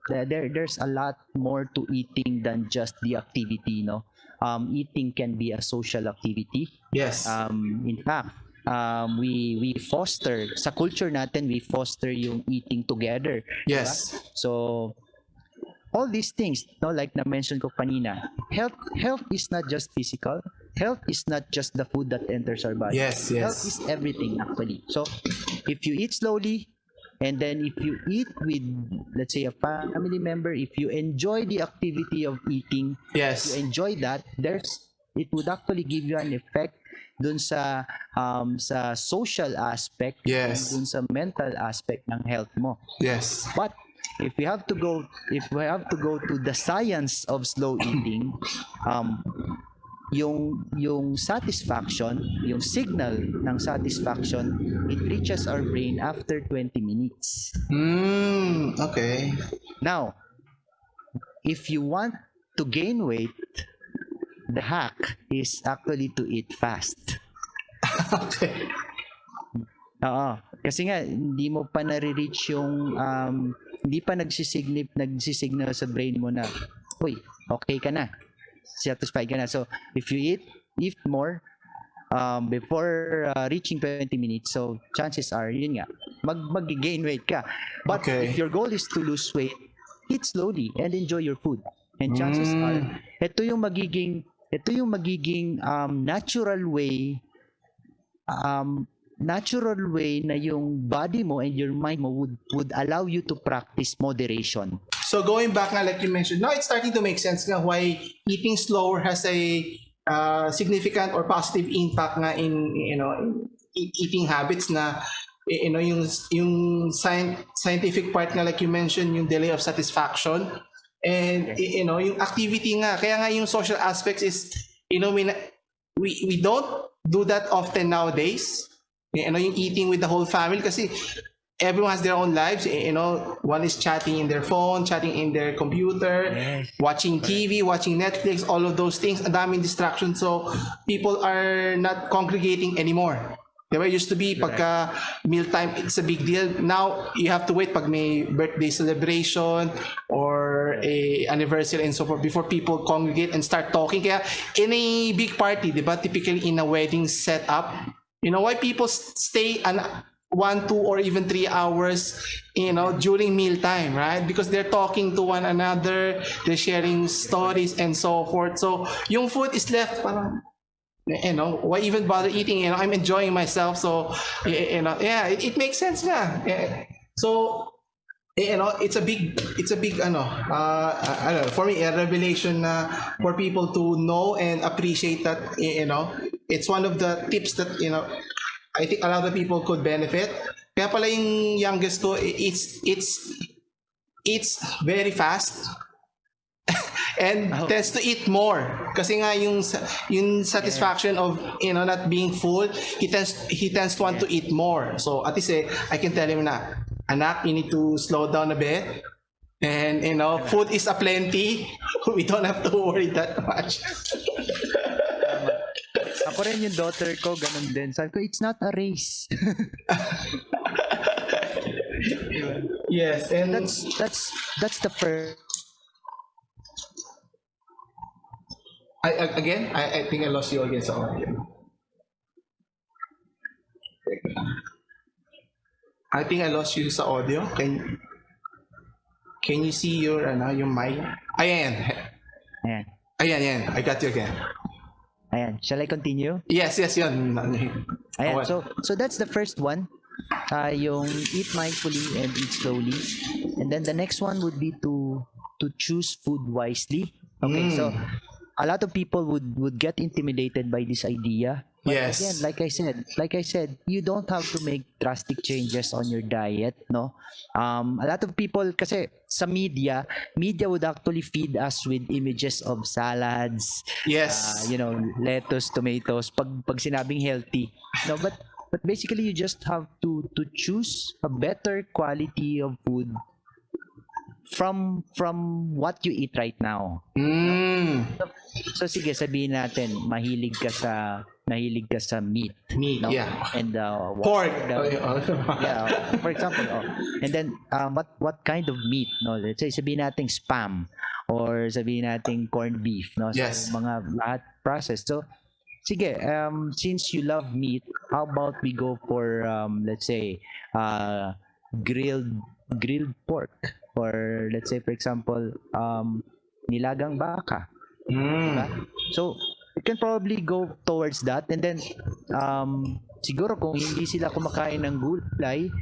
there's a lot more to eating than just the activity, no. Eating can be a social activity. Yes. In fact, we foster sa culture natin, we foster yung eating together. Yes. Diba? So all these things, no, like na mention ko kanina, health is not just physical. Health is not just the food that enters our body. Yes. Health is everything actually. So if you eat slowly, and then if you eat with, let's say, a family member, if you enjoy the activity of eating, Yes. you enjoy that, it would actually give you an effect dun sa social aspect, Yes. and dun sa mental aspect ng health mo. Yes. But if we have to go to the science of slow eating, yung satisfaction, yung signal ng satisfaction, it reaches our brain after 20 minutes. Okay. Now, if you want to gain weight, the hack is actually to eat fast. Okay. Oo. Kasi nga, hindi mo pa nare-reach yung, hindi pa nagsisignal sa brain mo na, uy, okay ka na. Satisfied ka na. So, if you eat more, before reaching 20 minutes, so chances are, yun nga, mag-gain weight ka. But Okay. if your goal is to lose weight, eat slowly and enjoy your food. And chances are, ito yung magiging natural way na yung body mo and your mind mo would allow you to practice moderation. So going back nga, like you mentioned, now it's starting to make sense nga why eating slower has a significant or positive impact nga in eating habits na yung scientific part nga, like you mentioned, yung delay of satisfaction, and yung activity nga, kaya nga yung social aspects is we don't do that often nowadays, yung eating with the whole family kasi everyone has their own lives. One is chatting in their phone, chatting in their computer, Yes. watching TV, watching Netflix, all of those things. Ang daming distractions. So, people are not congregating anymore. Diba? It used to be, pagka mealtime, it's a big deal. Now, you have to wait pag may birthday celebration or a anniversary and so forth before people congregate and start talking. Kaya, in a big party, diba? Typically in a wedding setup, why people stay 1, 2, or even 3 hours, during mealtime, right? Because they're talking to one another, they're sharing stories and so forth. So, yung food is left parang, why even bother eating? I'm enjoying myself. So, yeah, it makes sense nga. So, it's a big, I don't know, for me, a revelation na for people to know and appreciate that, it's one of the tips that, I think a lot of people could benefit. Kaya pala yung youngest ko, it's very fast and tends to eat more. Kasi nga yung satisfaction of not being full, he tends to want to eat more. So at least I can tell him na, anak, you need to slow down a bit. And food is aplenty. We don't have to worry that much. Ako rin yung daughter ko, ganun din. Sabi ko, it's not a race. Yes, and that's the first. I think I lost you again sa audio. I think I lost you sa audio. Can you see your mic? Ayan. Ayan. I got you again. Ayan. Shall I continue? Yes, yun. Ayan. So that's the first one. Yung eat mindfully and eat slowly. And then the next one would be to choose food wisely. Okay, so a lot of people would get intimidated by this idea. But Yes. again, like I said, you don't have to make drastic changes on your diet, no? A lot of people kasi sa media would actually feed us with images of salads, Yes. lettuce, tomatoes, pag sinabing healthy. No, but basically you just have to choose a better quality of food from what you eat right now. So sige, sabihin natin mahilig ka sa meat, Meat, no? yeah. And Pork. yeah, for example, and then what kind of meat, no? Let's say sabihin natin spam or sabihin natin corned beef, no? So Yes. mga lahat processed. So sige, since you love meat, how about we go for let's say grilled pork, or let's say for example nilagang baka. Diba? So you can probably go towards that, and then siguro kung hindi sila kumakain ng gulay,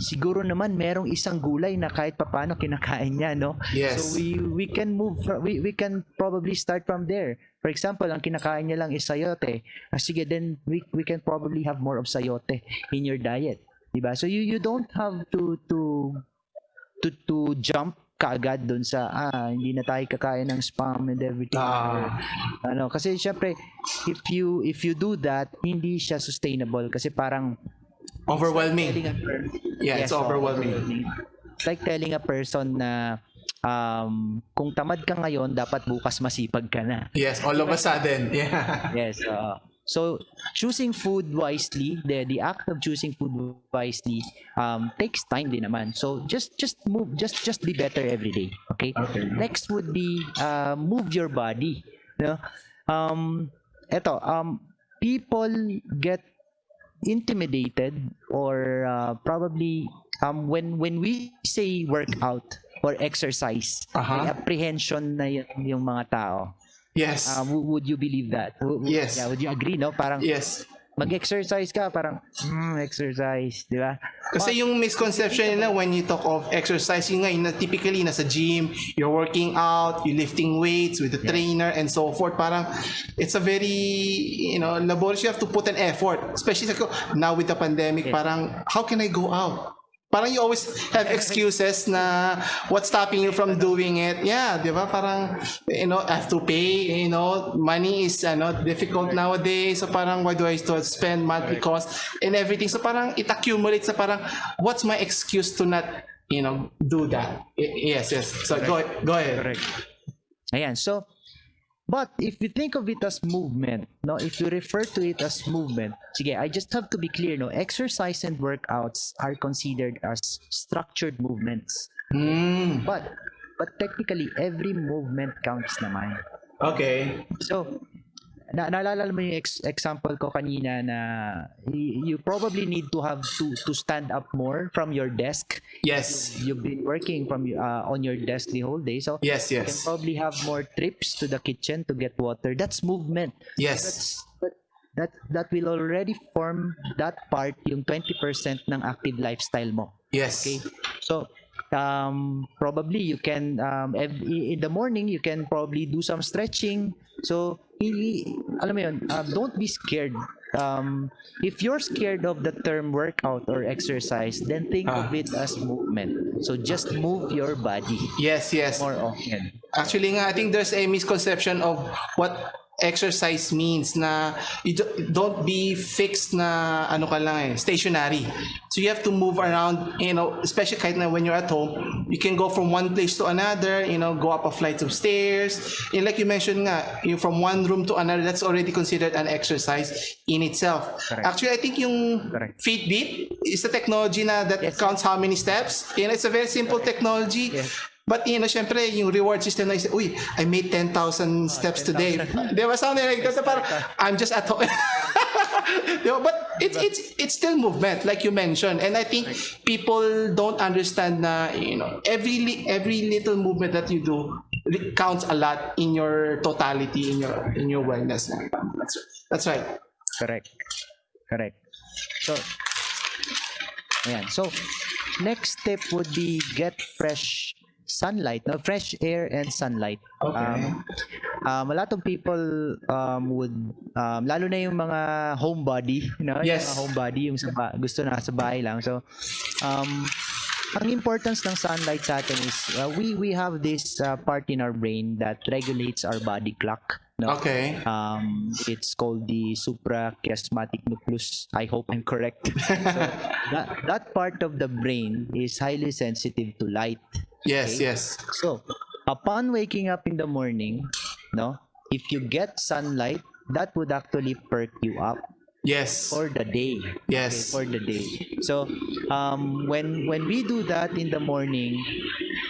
siguro naman merong isang gulay na kahit papaano kinakain niya, no? Yes. So we can we can probably start from there. For example, ang kinakain niya lang is sayote. Sige, then we can probably have more of sayote in your diet, diba? So you don't have to jump kaagad doon sa hindi na tayo kakain ng spam and everything. Kasi syempre if you do that, hindi siya sustainable kasi parang Overwhelming. It's overwhelming. It's like telling a person na kung tamad ka ngayon, dapat bukas masipag ka na. Yes, all of a sudden. Yeah. Yes. So choosing food wisely, the act of choosing food wisely takes time din naman. So just move, just be better every day. Okay. Next would be move your body. People get intimidated or probably when we say workout or exercise, may apprehension na yung mga tao. Yes. Would you believe that? Yes. Yeah, would you agree, no? Parang Yes. mag-exercise ka, parang exercise, di ba? Kasi yung misconception nila when you talk of exercise, yung nga, typically nasa gym, you're working out, you're lifting weights with the trainer and so forth. Parang it's a very, laborious. You have to put an effort. Especially now with the pandemic, parang how can I go out? Parang you always have excuses na what's stopping you from doing it. Yeah, di ba? Parang, I have to pay, money is difficult nowadays. So parang, why do I still spend monthly costs and everything? So parang it accumulates. So parang, what's my excuse to not, do that? Yes. So go ahead. Correct. Ayan, so, but if you think of it as movement, no, if you refer to it as movement, sige, I just have to be clear, no, exercise and workouts are considered as structured movements. But technically, every movement counts naman. Okay. So, naalala mo yung example ko kanina na you probably need to have to stand up more from your desk. Yes. You've been working from on your desk the whole day, so Yes. you can probably have more trips to the kitchen to get water. That's movement. Yes. That will already form that part, yung 20% ng active lifestyle mo. Yes. Okay, so probably you can in the morning you can probably do some stretching. So alam mo yun, don't be scared. If you're scared of the term workout or exercise, then think of it as movement. So just move your body Yes. more often. Actually nga, I think there's a misconception of what exercise means, na you don't be fixed na ka lang stationary. So you have to move around, especially kahit na when you're at home, you can go from one place to another, go up a flight of stairs. And like you mentioned nga, you from one room to another, that's already considered an exercise in itself. Correct. Actually, I think yung Fitbit is a technology na that counts how many steps. It's a very simple technology. Yes. But syempre, yung reward system na uy, I made 10,000 steps today. Di ba? Something like that. Parang, I'm just at home. Di ba? But it's still movement, like you mentioned. And I think people don't understand na, every little movement that you do counts a lot in your totality, in your wellness. That's right. Correct. So, ayan. So, next step would be get fresh sunlight, no, fresh air and sunlight. Okay. A lot of people would lalo na yung mga homebody, no, yung Yes. mga homebody yung gusto na sa bahay lang. So ang importance ng sunlight sa atin is we have this part in our brain that regulates our body clock, no? Okay. It's called the suprachiasmatic nucleus. I hope I'm correct. So that part of the brain is highly sensitive to light. Yes, Okay. yes. So upon waking up in the morning, no, if you get sunlight, that would actually perk you up Yes. for the day. Yes. For the day. So when we do that in the morning,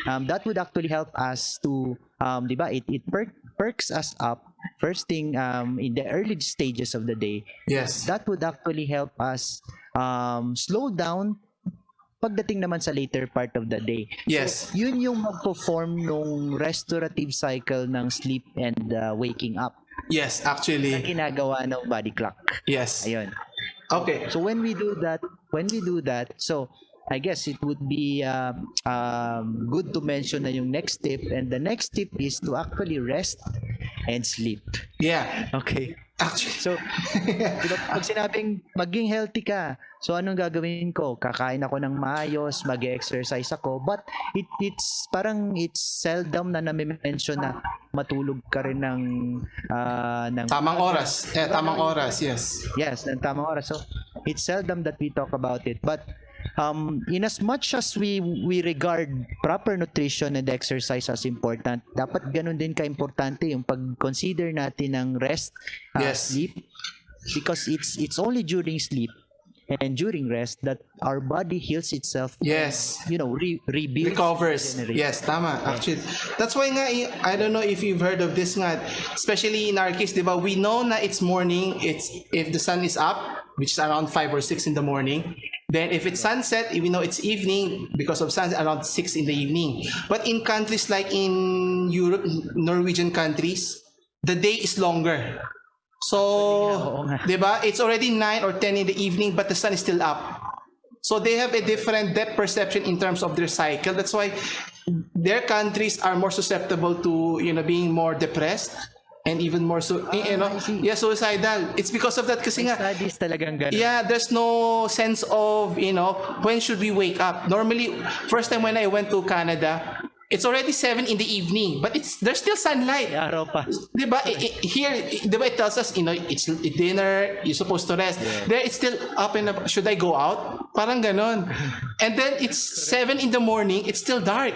that would actually help us to di ba, it perks us up first thing in the early stages of the day. Yes. That would actually help us slow down pagdating naman sa later part of the day. Yes. So, yun yung magpo-form nung restorative cycle ng sleep and waking up Yes, na actually. ginagawa ng body clock. Yes. Ayun. Okay. So when we do that, so I guess it would be good to mention na yung next tip, and the next tip is to actually rest and sleep. Yeah. Okay. Actually. So, diba, pag sinabing maging healthy ka, so anong gagawin ko? Kakain ako ng maayos, mag-exercise ako, but it's seldom na nami-mention na matulog ka rin ng Tamang oras. Tamang oras. Yes. yes, ng tamang oras. So, it's seldom that we talk about it. But in as much as we regard proper nutrition and exercise as important, dapat ganun din ka-importante yung pag-consider natin ng rest, Yes. sleep, because it's only during sleep and during rest that our body heals itself. Yes. You know, rebuilds, Recovers. regenerates. Yes, tama. Actually, that's why nga, I don't know if you've heard of this nga, especially in our case, di ba, we know na it's morning, it's if the sun is up, which is around 5 or 6 in the morning. Then if it's sunset, we know it's evening because of sunset around 6 in the evening. But in countries like in Europe, Norwegian countries, the day is longer. So, Oo nga. di ba, it's already 9 or 10 in the evening, but the sun is still up. So they have a different depth perception in terms of their cycle. That's why their countries are more susceptible to, being more depressed and even more I see. suicidal. It's because of that kasi nga, Studies talagang ganun. yeah, there's no sense of, when should we wake up? Normally, first time when I went to Canada, it's already 7 in the evening, but there's still sunlight. May araw pa. Diba? Here, diba, it tells us, it's dinner, you're supposed to rest. There, it's still up and up. Should I go out? Parang ganon. And then it's 7 in the morning, it's still dark.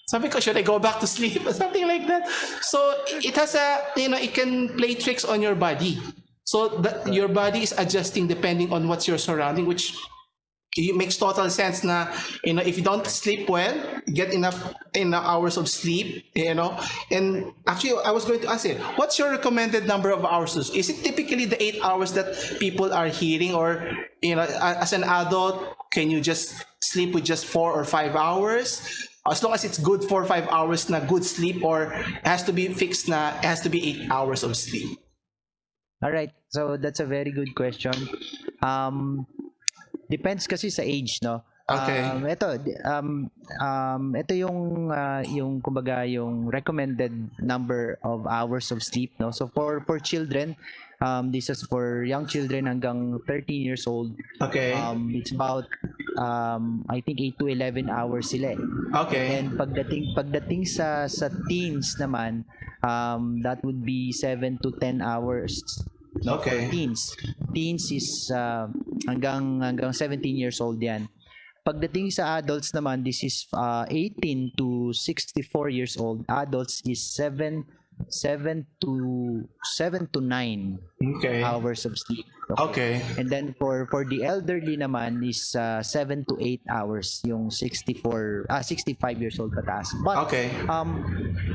Sabi ko, should I go back to sleep? Or something like that. So, it has it can play tricks on your body. So, your body is adjusting depending on what's your surrounding, which it makes total sense na, if you don't sleep well, get enough hours of sleep, and actually I was going to ask you, what's your recommended number of hours? Is it typically the 8 hours that people are hearing, or, as an adult, can you just sleep with just 4 or 5 hours? As long as it's good 4 or 5 hours na good sleep, or it has to be fixed na it has to be 8 hours of sleep? All right. So that's a very good question. Depends kasi sa age, no? Okay. Ito yung kumbaga yung recommended number of hours of sleep, no? So for children, this is for young children hanggang 13 years old. Okay. It's about I think 8 to 11 hours sila. Okay. And pagdating sa teens naman, that would be 7 to 10 hours. No, Okay. for teens is hanggang 17 years old yan. Pagdating sa adults naman, this is 18 to 64 years old. Adults is 7 to 9 Okay. hours of sleep. Okay. And then for the elderly naman is 7 to 8 hours, yung 65 years old pataas. But Okay.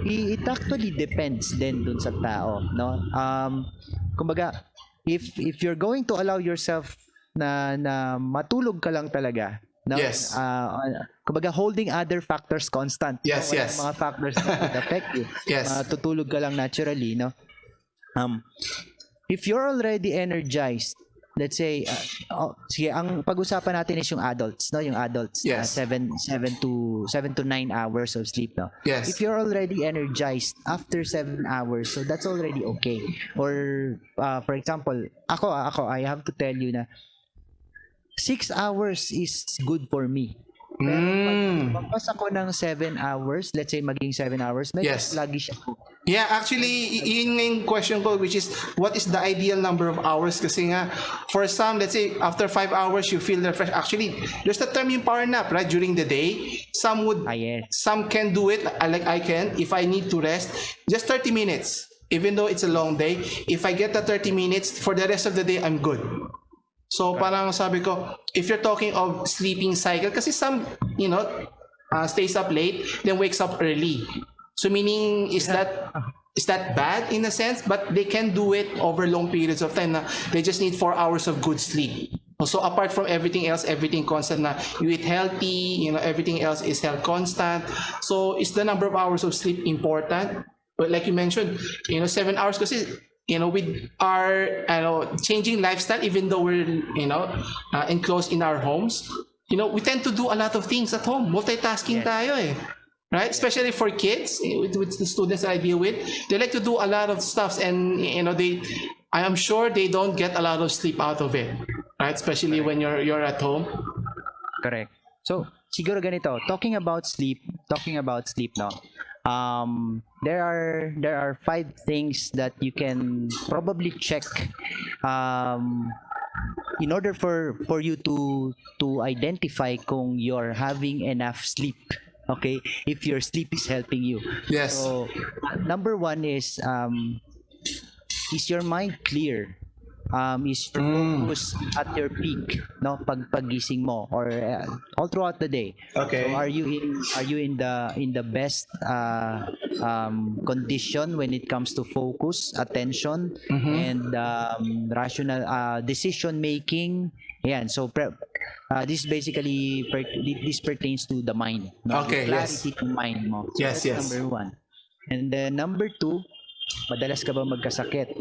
it actually depends din dun sa tao, no? Kumbaga, if you're going to allow yourself na matulog ka lang talaga, no? Yes. Kumbaga, holding other factors constant. Yes, no? Walang yes. mga factors that would affect you. Yes. Tutulog ka lang naturally, no? If you're already energized let's say sige, ang pag-usapan natin is yung adults, no? Yung adults, Yes. 7 to 9 hours of sleep, no? Yes. If you're already energized after 7 hours, so that's already okay. Or for example, ako I have to tell you na 6 hours is good for me. Pero pag magpas ako ng 7 hours, let's say maging 7 hours, medyo Yes. lagi siya. Yeah, actually, yun nga yung question ko, which is, what is the ideal number of hours? Kasi nga, for some, let's say, after 5 hours, you feel refreshed. Actually, there's the term yung power nap, right? During the day, some would, Yes. some can do it, like I can, if I need to rest, just 30 minutes. Even though it's a long day, if I get the 30 minutes, for the rest of the day, I'm good. So parang sabi ko, if you're talking of sleeping cycle, kasi some, stays up late, then wakes up early. So meaning, is that bad in a sense? But they can do it over long periods of time. Na they just need 4 hours of good sleep. So apart from everything else, everything constant na you eat healthy, everything else is health constant. So is the number of hours of sleep important? But like you mentioned, 7 hours kasi, with our changing lifestyle, even though we're enclosed in our homes, we tend to do a lot of things at home. Multitasking tayo eh. Right? Especially for kids, with the students that I deal with, they like to do a lot of stuff, and I am sure they don't get a lot of sleep out of it. Right? Especially when you're at home. Correct. So, siguro ganito, talking about sleep, no. There are 5 things that you can probably check in order for you to identify kung you're having enough sleep. Okay, if your sleep is helping you. Yes. So, number 1 is your mind clear? Is your focus at your peak, no? Paggising mo, or all throughout the day. Okay. So are you in the best condition when it comes to focus, attention, and rational decision making? Yan. So this basically this pertains to the mind, no? Okay, The yes. clarity ng mind mo. So Yes, that's yes. number 1. And then number 2, madalas ka ba magkasakit?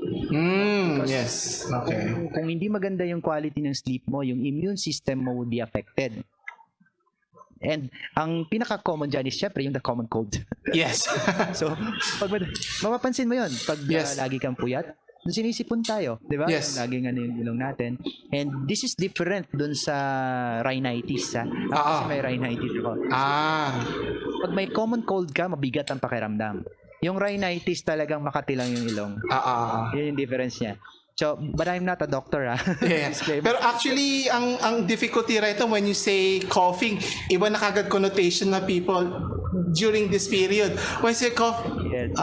Yes. Okay. Kung hindi maganda yung quality ng sleep mo, yung immune system mo would be affected. And ang pinaka-common dyan is syempre yung the common cold. Yes. So, mapapansin mo yun, pag Yes. lagi kang puyat, sinisipon tayo, di ba? Yes. Laging yung ilong natin. And this is different dun sa rhinitis. Kasi may rhinitis ako. Pag may common cold ka, mabigat ang pakiramdam. Yung rhinitis talagang makatilang yung ilong. Yun yung difference niya. So, but I'm not a doctor, Yeah. Pero actually, ang difficulty right now when you say coughing, iba na kagad connotation na people during this period. When you say cough, Yes.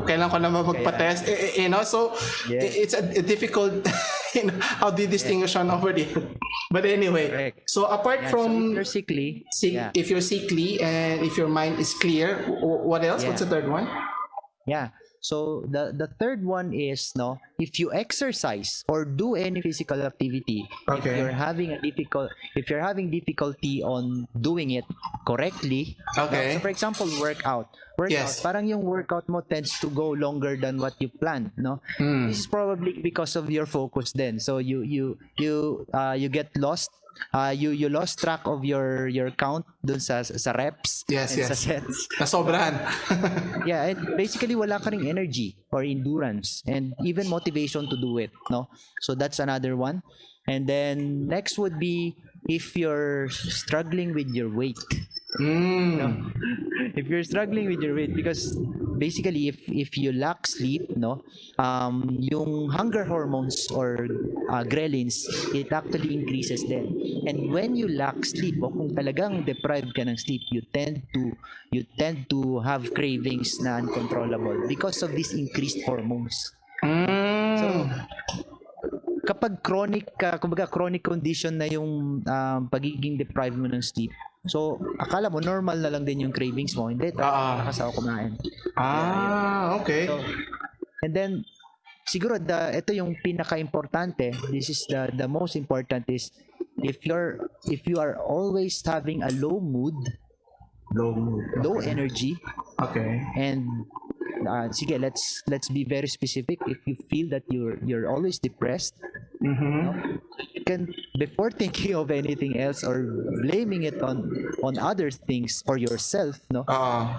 kailan ko naman magpa-test. So Yes. it's a difficult, how do you distinguish one over the other? But anyway, Correct. so apart Yeah, from so if you're sickly, if you're sickly and if your mind is clear, what else? Yeah. What's the third one? yeah. So the third one is, no, if you exercise or do any physical activity, Okay. if you're having difficulty on doing it correctly, Okay. so for example, workout, Yes. parang yung workout mo tends to go longer than what you planned, no? This is probably because of your focus then. So you get lost. You lost track of your count dun sa reps Yes, and sa yes. sets. Nasobrahan. Yeah, and basically wala ka ring energy or endurance and even motivation to do it, no? So that's another one. And then next would be if you're struggling with your weight. If you're struggling with your weight, because basically if you lack sleep, no, yung hunger hormones or ghrelins, it actually increases then. And when you lack sleep, o kung talagang deprived ka ng sleep, you tend to have cravings na uncontrollable because of these increased hormones. So kapag kumbaga chronic condition na yung pagiging deprived mo ng sleep, so akala mo normal na lang din yung cravings mo, hindi, talakas ako kumain. Okay. So, and then siguro ito yung pinaka-importante, this is the most important is if you are always having a low mood, low energy, Okay. and sige, let's be very specific. If you feel that you're always depressed, Mm-hmm. You can, before thinking of anything else or blaming it on other things or yourself, no,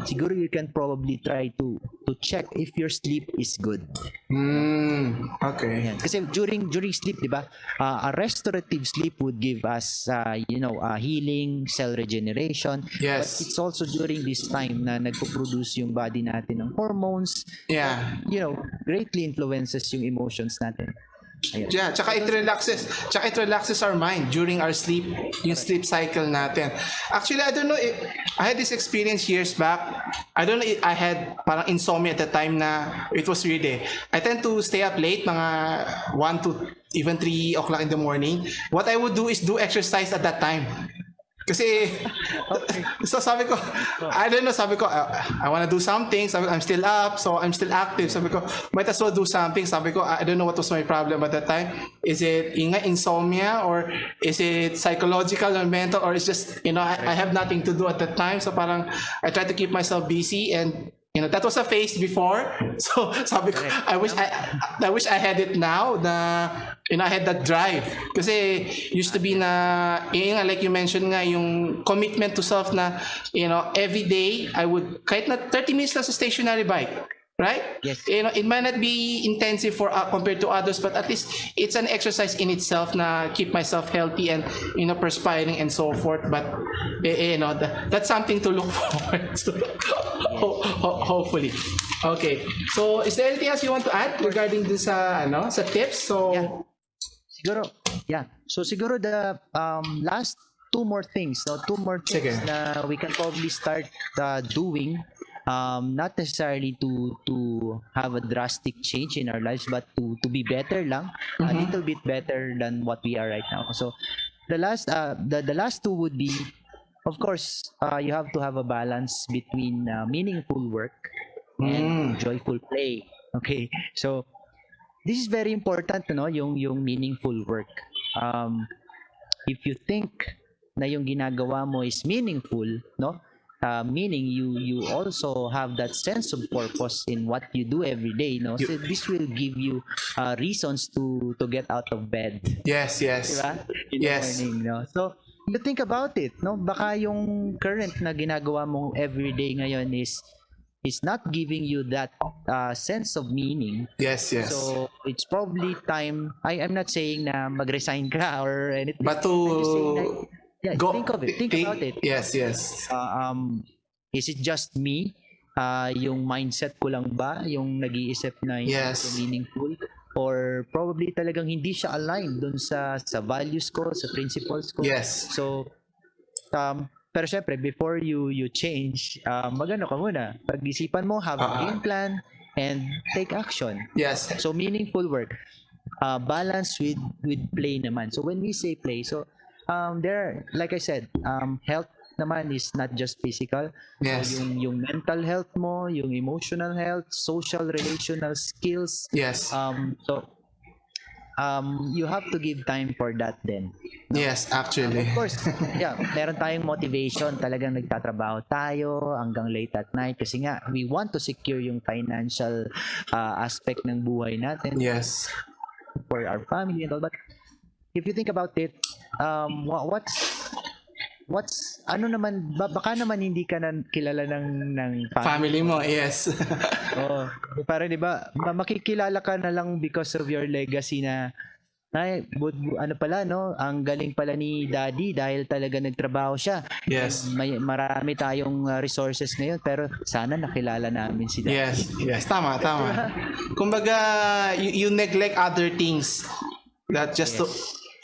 siguro you can probably try to check if your sleep is good. Okay. Yan. Kasi during sleep, di ba, a restorative sleep would give us healing, cell regeneration. Yes. But it's also during this time na nagpo-produce yung body natin ng hormones. Yeah. Greatly influences yung emotions natin. Ayun. Yeah, tsaka it relaxes our mind during our sleep, yung sleep cycle natin. Actually, I don't know if I had this experience years back. I don't know if I had parang insomnia at the time na it was really. I tend to stay up late, mga 1 to even 3 o'clock in the morning. What I would do is do exercise at that time. Kasi, so sabi ko, I don't know, sabi ko, I wanna do something, sabi ko, I'm still up, so I'm still active, sabi ko, might as well do something, sabi ko, I don't know what was my problem at that time. Is it insomnia, or is it psychological or mental, or it's just, I have nothing to do at that time, so parang, I try to keep myself busy, and that was a phase before. So sabi ko, I wish I had it now na I had that drive. Kasi used to be na like you mentioned nga yung commitment to self na every day I would kahit na 30 minutes lang sa stationary bike. Right? Yes. It might not be intensive for compared to others, but at least it's an exercise in itself na keep myself healthy and perspiring and so forth. But that's something to look forward to. Hopefully. Okay. So is there anything else you want to add regarding this sa tips? So siguro So siguro the last two more things Sige. na we can probably start doing. Not necessarily to have a drastic change in our lives, but to be better lang, a little bit better than what we are right now. So the last two would be, of course, you have to have a balance between meaningful work and joyful play. Okay, so this is very important, yung meaningful work. If you think na yung ginagawa mo is meaningful, meaning you also have that sense of purpose in what you do every day, so this will give you reasons to get out of bed. Yes. Diba? In the morning, so you think about it, baka yung current na ginagawa mong everyday ngayon is not giving you that sense of meaning. Yes. So it's probably time. I'm not saying na mag-resign ka or anything, but think of it. Think about it. Yes. Is it just me? Yung mindset ko lang ba yung nag-iisip na hindi ito meaningful? Or probably talagang hindi siya aligned dun sa values ko, sa principles ko. Yes. So, pero syempre, before you change, magano ka muna. Pag-isipan mo, have a game plan, and take action. Yes. So, meaningful work. Balance with play naman. So, when we say play, so, there, like I said, health naman is not just physical. Yes. So yung mental health mo, yung emotional health, social relational skills. Yes. You have to give time for that then. Yes, actually. Of course, meron tayong motivation, talagang nagtatrabaho tayo hanggang late at night kasi nga we want to secure yung financial aspect ng buhay natin. Yes. For our family and all, but if you think about it, what's ano naman, baka naman hindi ka na kilala ng family mo. Yes. Parang di ba makikilala ka na lang because of your legacy na ano pala, ang galing pala ni daddy dahil talaga nagtrabaho siya. Yes. Marami tayong resources ngayon, pero sana nakilala namin si daddy. Yes. Tama. Kumbaga, you neglect other things that just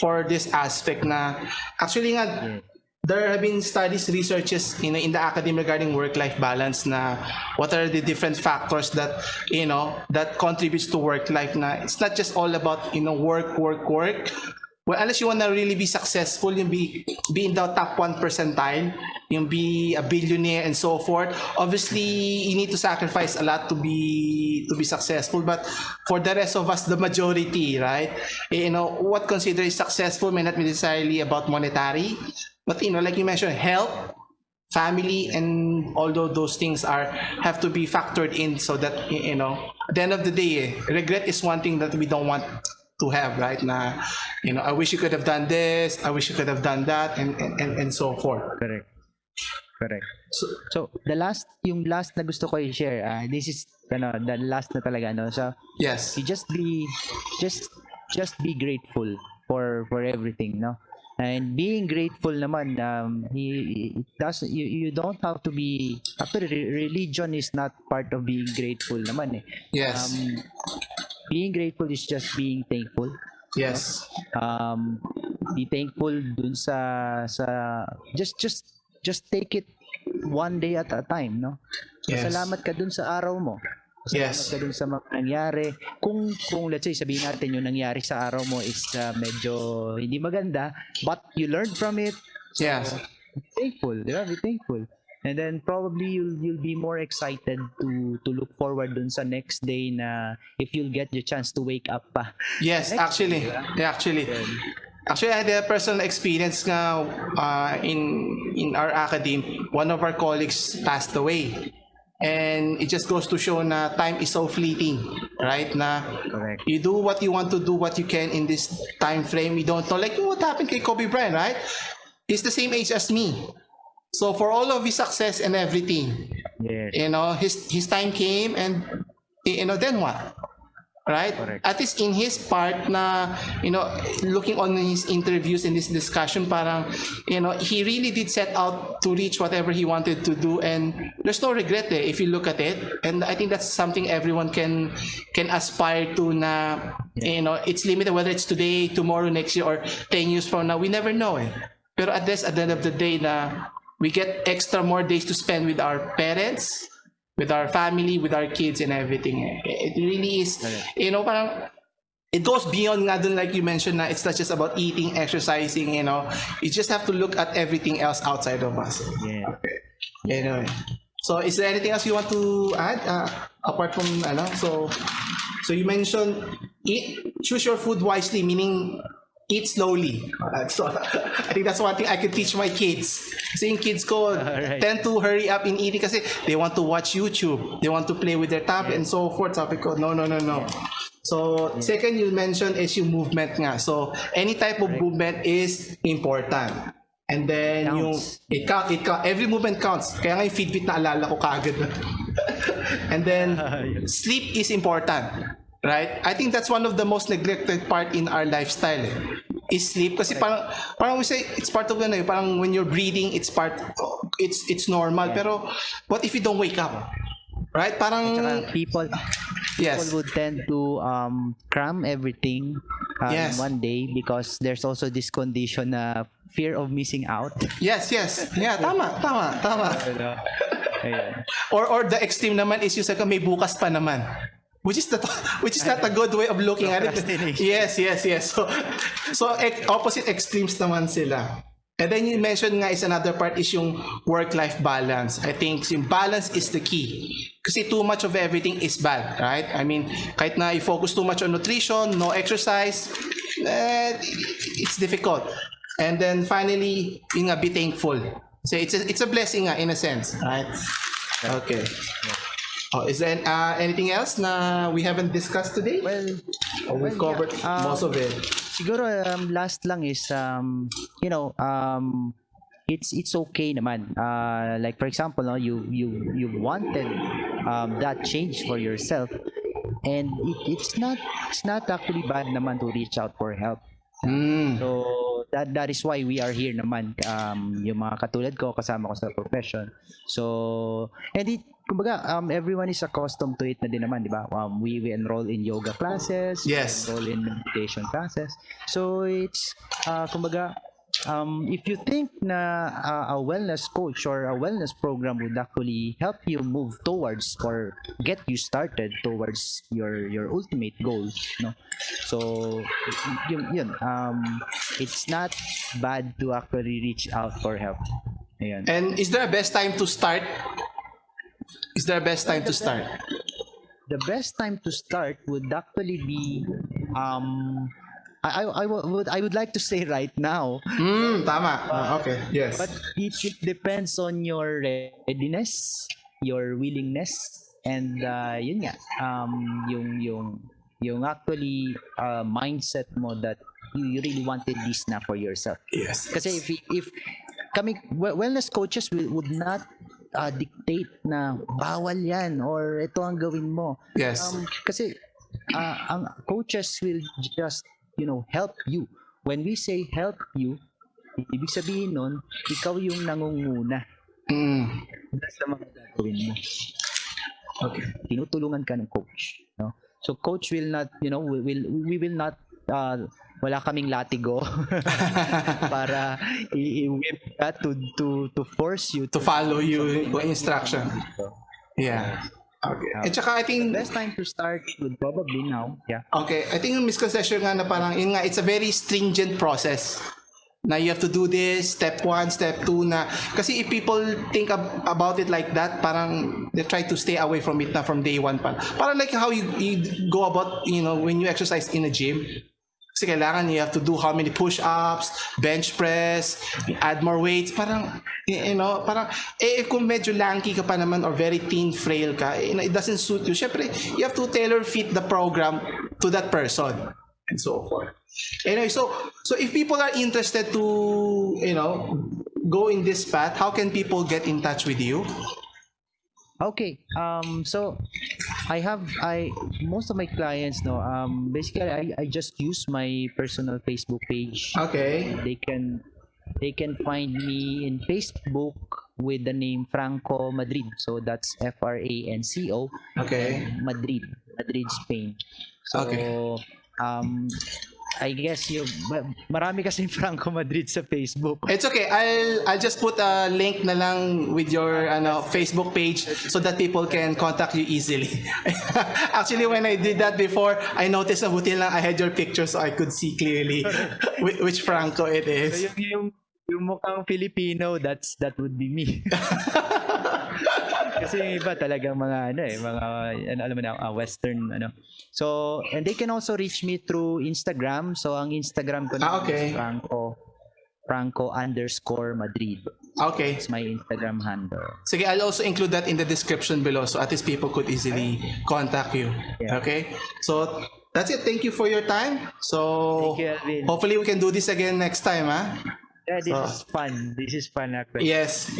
for this aspect na actually nga there have been studies, researches in the academy regarding work-life balance na what are the different factors that that contributes to work life na it's not just all about work. Well, unless you want to really be successful, yung be in the top 1 percentile, yung be a billionaire and so forth. Obviously, you need to sacrifice a lot to be successful. But for the rest of us, the majority, right? What considered successful may not be necessarily about monetary, but like you mentioned, health, family, and although those things have to be factored in so that at the end of the day, regret is one thing that we don't want have, right? Na, I wish you could have done this, I wish you could have done that, and so forth. Correct. Correct. So yung last na gusto ko i-share, this is the last na talaga, no? So Yes. you just be grateful for everything, no? And being grateful naman, you don't have to be, actually religion is not part of being grateful naman eh. Yes. Being grateful is just being thankful. Yes. Be thankful dun sa just take it one day at a time, no? Yes. Salamat ka dun sa araw mo. Salamat Yes. ka dun sa mga nangyari. Kung let's say sabihin natin yung nangyari sa araw mo is medyo hindi maganda, but you learned from it. So, Yes. be thankful, di ba? Be thankful. And then probably you'll be more excited to look forward dun sa next day na if you'll get the chance to wake up pa. Yes, actually. Yeah, actually. Actually, I had a personal experience nga in our academy. One of our colleagues passed away. And it just goes to show na time is so fleeting, right? Na Correct. you do what you want to do, what you can in this time frame. You don't know. Like what happened kay Kobe Bryant, right? He's the same age as me. So for all of his success and everything, Yes. his time came, and then what? Right? Correct. At least in his part na, looking on his interviews in this discussion, parang, he really did set out to reach whatever he wanted to do, and there's no regret there if you look at it. And I think that's something everyone can aspire to na, it's limited whether it's today, tomorrow, next year, or 10 years from now. We never know eh. Pero at the end of the day na, we get extra more days to spend with our parents, with our family, with our kids and everything. It really is, parang, it goes beyond nga dun, like you mentioned, na it's not just about eating, exercising, you just have to look at everything else outside of us. Yeah. Okay. Anyway. So is there anything else you want to add, apart from, so you mentioned, choose your food wisely, meaning eat slowly. So I think that's one thing I could teach my kids. Kasi yung kids ko tend to hurry up in eating kasi they want to watch YouTube. They want to play with their tablet and so forth. Sabi ko, no. So second you mentioned is yung movement nga. So any type of movement is important. And then it counts. Every movement counts. Kaya nga yung Fitbit na alala ko kaagad. And then sleep is important. Right? I think that's one of the most neglected part in our lifestyle is sleep. Kasi parang we say it's part of parang when you're breathing, it's normal. Pero what if you don't wake up? Right? Parang People would tend to cram everything in one day because there's also this condition na fear of missing out. Yes. Yeah, tama. Ayan. Or the extreme naman is yung sa may bukas pa naman. Which is not a good way of looking at it. Yes. So opposite extremes naman sila. And then you mentioned nga is another part is yung work-life balance. I think yung balance is the key. Kasi too much of everything is bad, right? I mean, kahit na you focus too much on nutrition, no exercise, it's difficult. And then finally, yung be thankful. So it's a blessing nga in a sense, right? Okay. Is there anything else na we haven't discussed today? We've covered most of it. Siguro last lang is it's okay naman. Like for example, no, you wanted that change for yourself, and it's not actually bad naman to reach out for help. So that is why we are here naman, yung mga katulad ko kasama ko sa profession. So kumbaga everyone is accustomed to it na din naman, di ba? We enroll in yoga classes, yes, we enroll in meditation classes. So it's kumbaga if you think na a wellness coach or a wellness program would actually help you move towards or get you started towards your ultimate goals, no? So yun it's not bad to actually reach out for help. Ayan. And is there a best time to start? The best time to start would actually be I would like to say right now. Tama. Okay. Yes. But it depends on your readiness, your willingness, and yun nga, yung actually mindset mo that you really wanted this na for yourself. Yes. Kasi if kami wellness coaches would not dictate na bawal yan or ito ang gawin mo. Yes. Kasi ang coaches will just help you. When we say help you, ibig sabihin nun, ikaw yung nangunguna sa mga gagawin mo. Okay. Tinutulungan ka ng coach, no? So coach will not, we will not wala kaming latigo para i-whip ka to force you to follow you instruction. Yeah. Okay. At saka I think best time to start would probably now. Yeah. Okay, I think yung misconception nga na parang yun nga, it's a very stringent process. Na you have to do this, step 1, step 2 na. Kasi if people think about it like that, parang they try to stay away from it na from day 1 pa. Parang like how you go about, when you exercise in a gym. Kasi kailangan you have to do how many push-ups, bench press, add more weights. Parang, parang, kung medyo lanky ka pa naman or very thin, frail ka, it doesn't suit you. Syempre, you have to tailor fit the program to that person and so forth. Anyway, so if people are interested to, go in this path, how can people get in touch with you? Okay. So most of my clients basically I just use my personal Facebook page. Okay. They can find me in Facebook with the name Franco Madrid. So that's FRANCO. Okay. Madrid, Spain. So okay. I guess marami kasi Franco Madrid sa Facebook. It's okay. I'll just put a link na lang with your Facebook page so that people can contact you easily. Actually, when I did that before, I noticed na buti lang I had your picture so I could see clearly which Franco it is. So yung mukhang Filipino, that would be me. Kasi yung iba talagang mga alam mo na, western So, and they can also reach me through Instagram. So, ang Instagram ko okay. is Franco_Madrid. Okay. It's my Instagram handle. Sige, I'll also include that in the description below so at least people could easily contact you. Yeah. Okay? So, that's it. Thank you for your time. So, thank you, Alvin. Hopefully we can do this again next time, ha? Yeah, this is fun. This is fun actually. Yes.